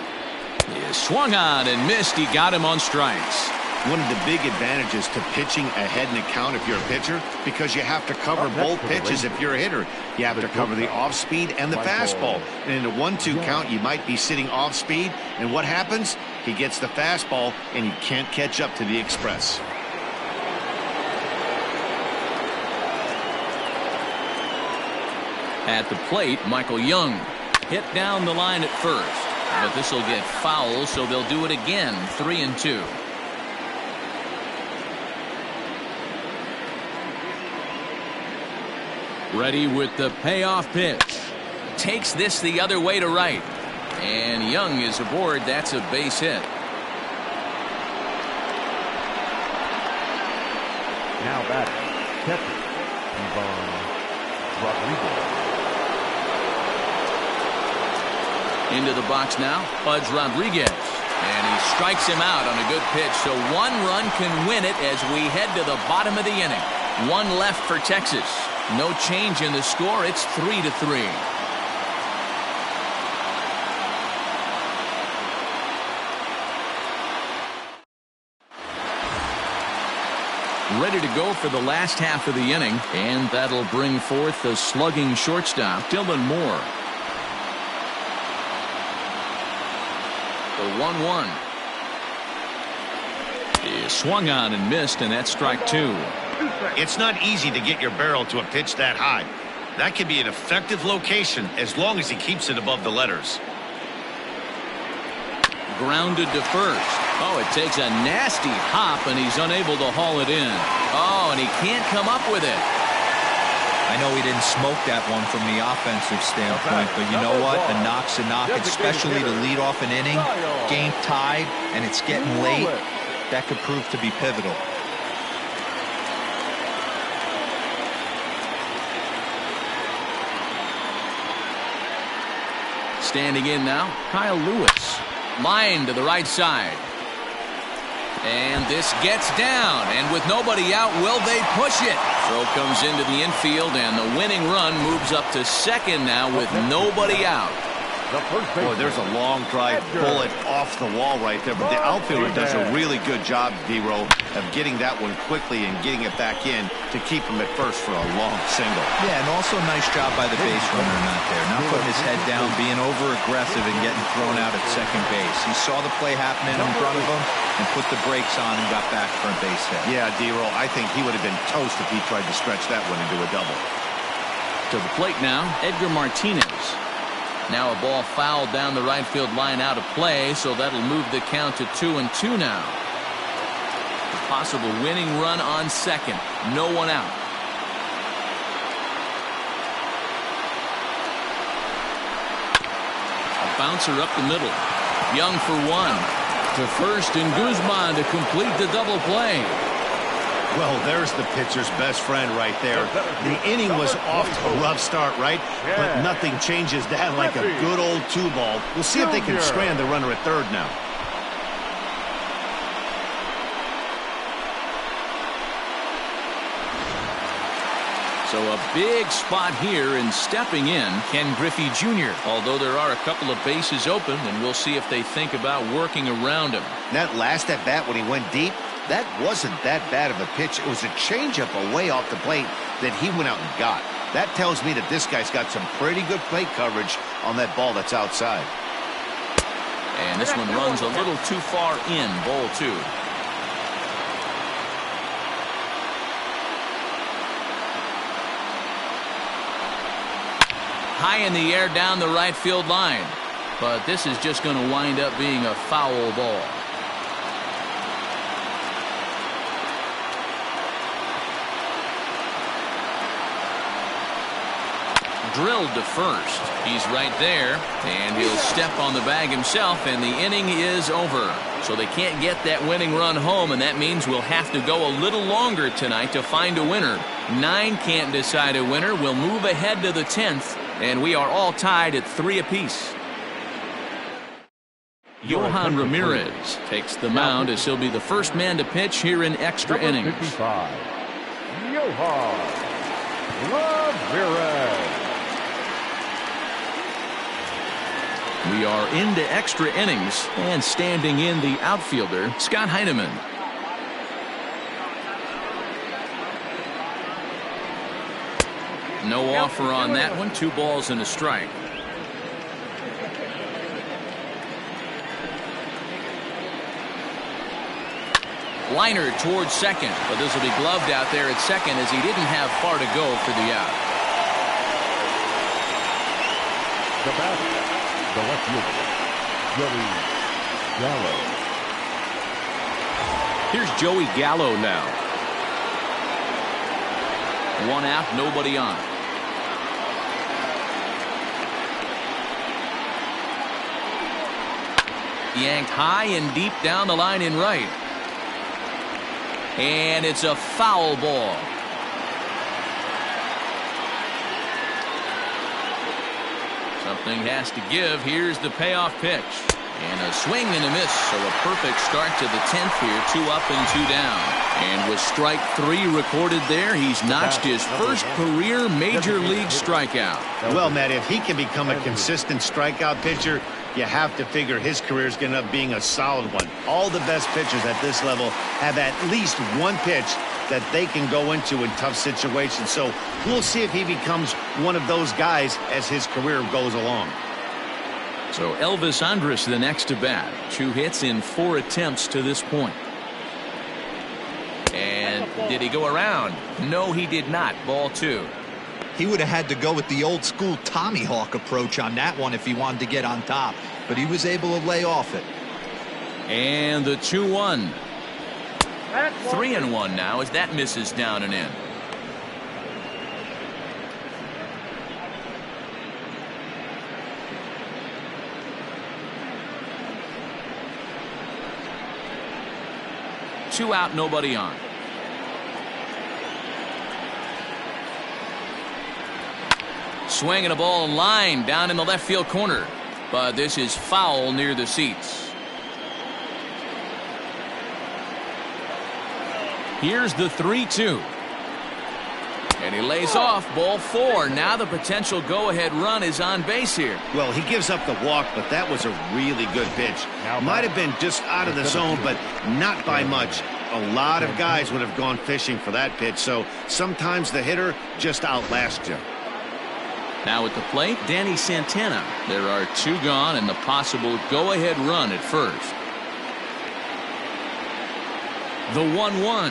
is swung on and missed. He got him on strikes. One of the big advantages to pitching ahead in the count if you're a pitcher, because you have to cover both pitches if you're a hitter. You have to cover the off speed and the fastball. And in a 1-2 count, you might be sitting off speed. And what happens? He gets the fastball, and you can't catch up to the express. At the plate, Michael Young hit down the line at first. But this will get foul, so they'll do it again. 3-2. Ready with the payoff pitch. Takes this the other way to right. And Young is aboard. That's a base hit. Now batting, catcher, Ivan Rodriguez. Into the box now, Pudge Rodriguez. And he strikes him out on a good pitch. So one run can win it as we head to the bottom of the inning. One left for Texas. No change in the score. It's 3-3. Ready to go for the last half of the inning, and that'll bring forth the slugging shortstop, Dylan Moore. The 1-1 is swung on and missed, and that's strike 2. It's not easy to get your barrel to a pitch that high. That can be an effective location as long as he keeps it above the letters. Grounded to first. Oh, it takes a nasty hop, and he's unable to haul it in. Oh, and he can't come up with it. I know he didn't smoke that one from the offensive standpoint, but you know what? A knock's a knock, especially to lead off an inning. Game tied, and it's getting late. That could prove to be pivotal. Standing in now, Kyle Lewis. Line to the right side. And this gets down, and with nobody out, will they push it? Throw comes into the infield, and the winning run moves up to second now with nobody out. Boy, there's a long drive bullet off the wall right there, but the outfielder does a really good job, D-Row, of getting that one quickly and getting it back in to keep him at first for a long single. Yeah, and also a nice job by the base runner not there. Not putting his head down, being over-aggressive and getting thrown out at second base. He saw the play happening in front of him and put the brakes on and got back for a base hit. Yeah, D-Row, I think he would have been toast if he tried to stretch that one into a double. To the plate now, Edgar Martinez. Now a ball fouled down the right field line out of play, so that'll move the count to 2-2 now. A possible winning run on second. No one out. A bouncer up the middle. Young for one. To first, and Guzman to complete the double play. Well, there's the pitcher's best friend right there. The inning was off to a rough start, right? But nothing changes that like a good old 2-ball. We'll see if they can strand the runner at third now. So a big spot here, and stepping in, Ken Griffey Jr. Although there are a couple of bases open, and we'll see if they think about working around him. That last at bat when he went deep, that wasn't that bad of a pitch. It was a changeup away off the plate that he went out and got. That tells me that this guy's got some pretty good plate coverage on that ball that's outside. And this one runs a little too far in, ball 2. High in the air down the right field line. But this is just going to wind up being a foul ball. Drilled to first. He's right there, and he'll step on the bag himself, and the inning is over. So they can't get that winning run home, and that means we'll have to go a little longer tonight to find a winner. 9 can't decide a winner. We'll move ahead to the 10th, and we are all tied at 3 apiece. Johan Ramirez takes the mound as he'll be the first man to pitch here in extra innings. 55, Johan Ramirez. We are into extra innings, and standing in the outfielder, Scott Heineman. No offer on that one. 2 balls and a strike. Liner towards second, but this will be gloved out there at second as he didn't have far to go for the out. The batter, the left fielder, Joey Gallo. Here's Joey Gallo now. 1 out, nobody on. Yanked high and deep down the line in right. And it's a foul ball. Something has to give. Here's the payoff pitch. And a swing and a miss. So a perfect start to the 10th here. 2 up and 2 down. And with strike 3 recorded there, he's notched his first career major league strikeout. Well, Matt, if he can become a consistent strikeout pitcher, you have to figure his career is going to end up being a solid one. All the best pitchers at this level have at least one pitch that they can go into in tough situations. So we'll see if he becomes one of those guys as his career goes along. So Elvis Andrus the next to bat. 2 hits in 4 attempts to this point. And did he go around? No, he did not. Ball 2. He would have had to go with the old school Tommy Hawk approach on that one if he wanted to get on top, but he was able to lay off it. And the 2-1. 3-1 now as that misses down and in. Two out, nobody on. Swinging a ball line down in the left field corner, but this is foul near the seats. Here's the 3-2. And he lays off. Ball 4. Now the potential go-ahead run is on base here. Well, he gives up the walk, but that was a really good pitch. Might have been just out of the zone, but not by much. A lot of guys would have gone fishing for that pitch, so sometimes the hitter just outlasts you. Now at the plate, Danny Santana. There are 2 gone and the possible go-ahead run at first. The 1-1.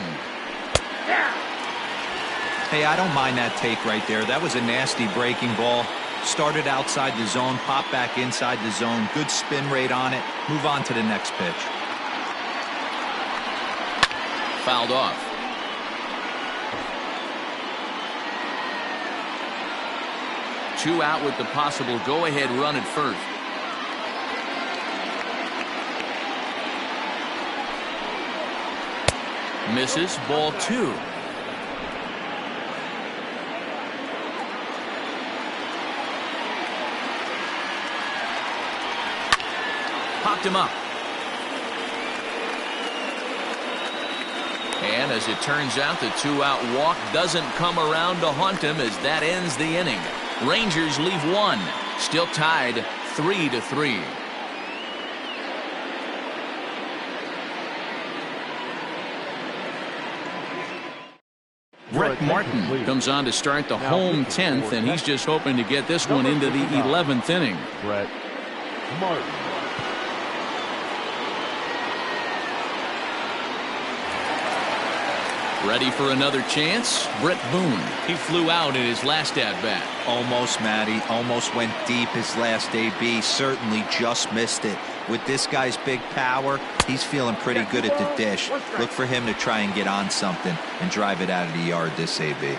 Hey, I don't mind that take right there. That was a nasty breaking ball. Started outside the zone, popped back inside the zone. Good spin rate on it. Move on to the next pitch. Fouled off. Two out with the possible go-ahead run at first. Misses. Ball 2. Popped him up. And as it turns out, the two-out walk doesn't come around to haunt him as that ends the inning. Rangers leave one, still tied 3-3. Brett Martin comes on to start the home 10th, and he's just hoping to get this one into the 11th inning. Brett Martin. Ready for another chance? Brett Boone. He flew out in his last at-bat. Almost, Matty. Almost went deep his last AB. Certainly just missed it. With this guy's big power, he's feeling pretty good at the dish. Look for him to try and get on something and drive it out of the yard this AB.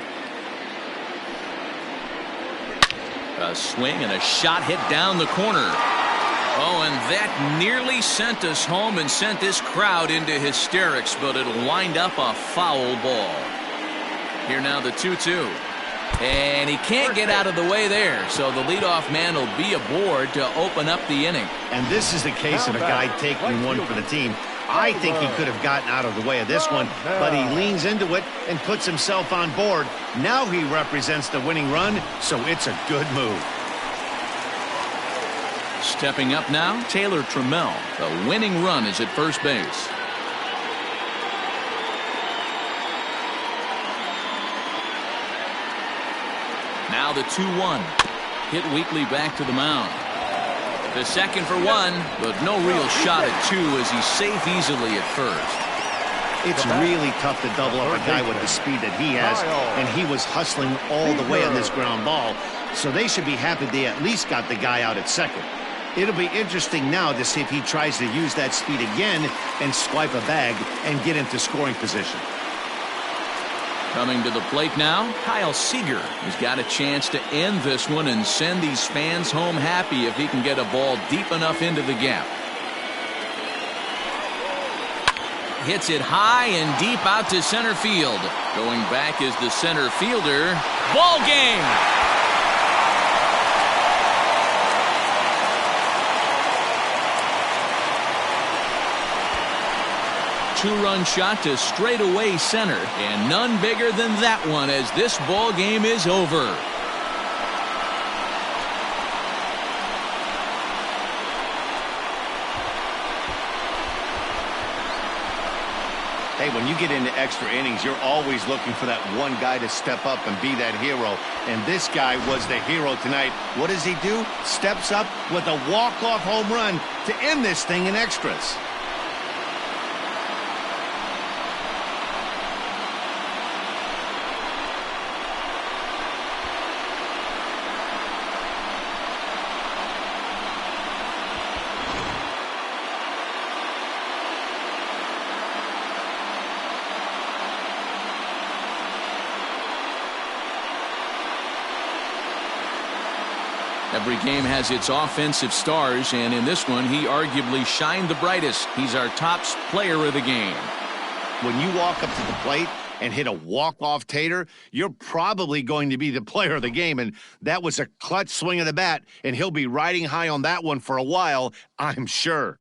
A swing and a shot hit down the corner. Oh, and that nearly sent us home and sent this crowd into hysterics, but it'll wind up a foul ball. Here now the 2-2. And he can't get out of the way there, so the leadoff man will be aboard to open up the inning. And this is the case of a guy taking one for the team. I think he could have gotten out of the way of this one, but he leans into it and puts himself on board. Now he represents the winning run, so it's a good move. Stepping up now, Taylor Trammell. The winning run is at first base. Now the 2-1. Hit weakly back to the mound. The second for one, but no real shot at two as he's safe easily at first. It's really tough to double up a guy with the speed that he has, and he was hustling all the way on this ground ball, so they should be happy they at least got the guy out at second. It'll be interesting now to see if he tries to use that speed again and swipe a bag and get into scoring position. Coming to the plate now, Kyle Seager has got a chance to end this one and send these fans home happy if he can get a ball deep enough into the gap. Hits it high and deep out to center field. Going back is the center fielder. Ball game! Two-run shot to straightaway center, and none bigger than that one as this ball game is over. Hey, when you get into extra innings, you're always looking for that one guy to step up and be that hero. And this guy was the hero tonight. What does he do? Steps up with a walk-off home run to end this thing in extras. Every game has its offensive stars, and in this one, he arguably shined the brightest. He's our top player of the game. When you walk up to the plate and hit a walk-off tater, you're probably going to be the player of the game, and that was a clutch swing of the bat, and he'll be riding high on that one for a while, I'm sure.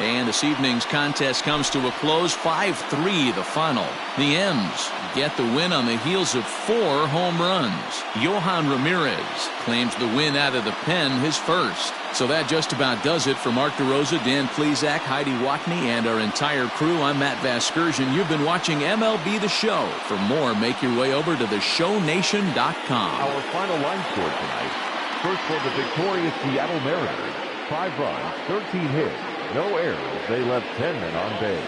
And this evening's contest comes to a close, 5-3 the final. The M's get the win on the heels of 4 home runs. Johan Ramirez claims the win out of the pen, his first. So that just about does it for Mark DeRosa, Dan Plesac, Heidi Watney, and our entire crew. I'm Matt Vasgersian. You've been watching MLB The Show. For more, make your way over to theshownation.com. Our final line score tonight. First for the victorious Seattle Mariners. 5 runs, 13 hits. No errors. They left 10 men on base.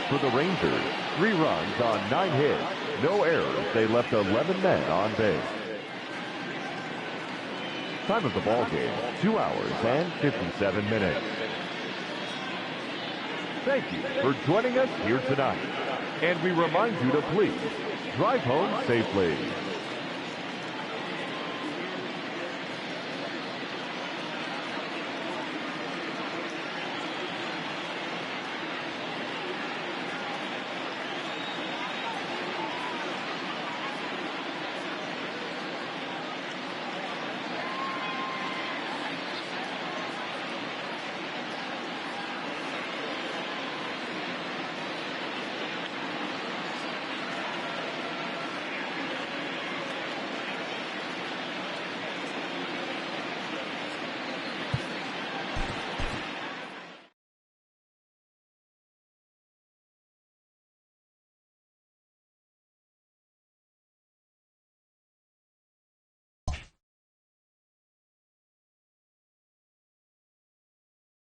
For the Rangers, 3 runs on 9 hits. No errors. They left 11 men on base. Time of the ball game, 2 hours and 57 minutes. Thank you for joining us here tonight. And we remind you to please drive home safely.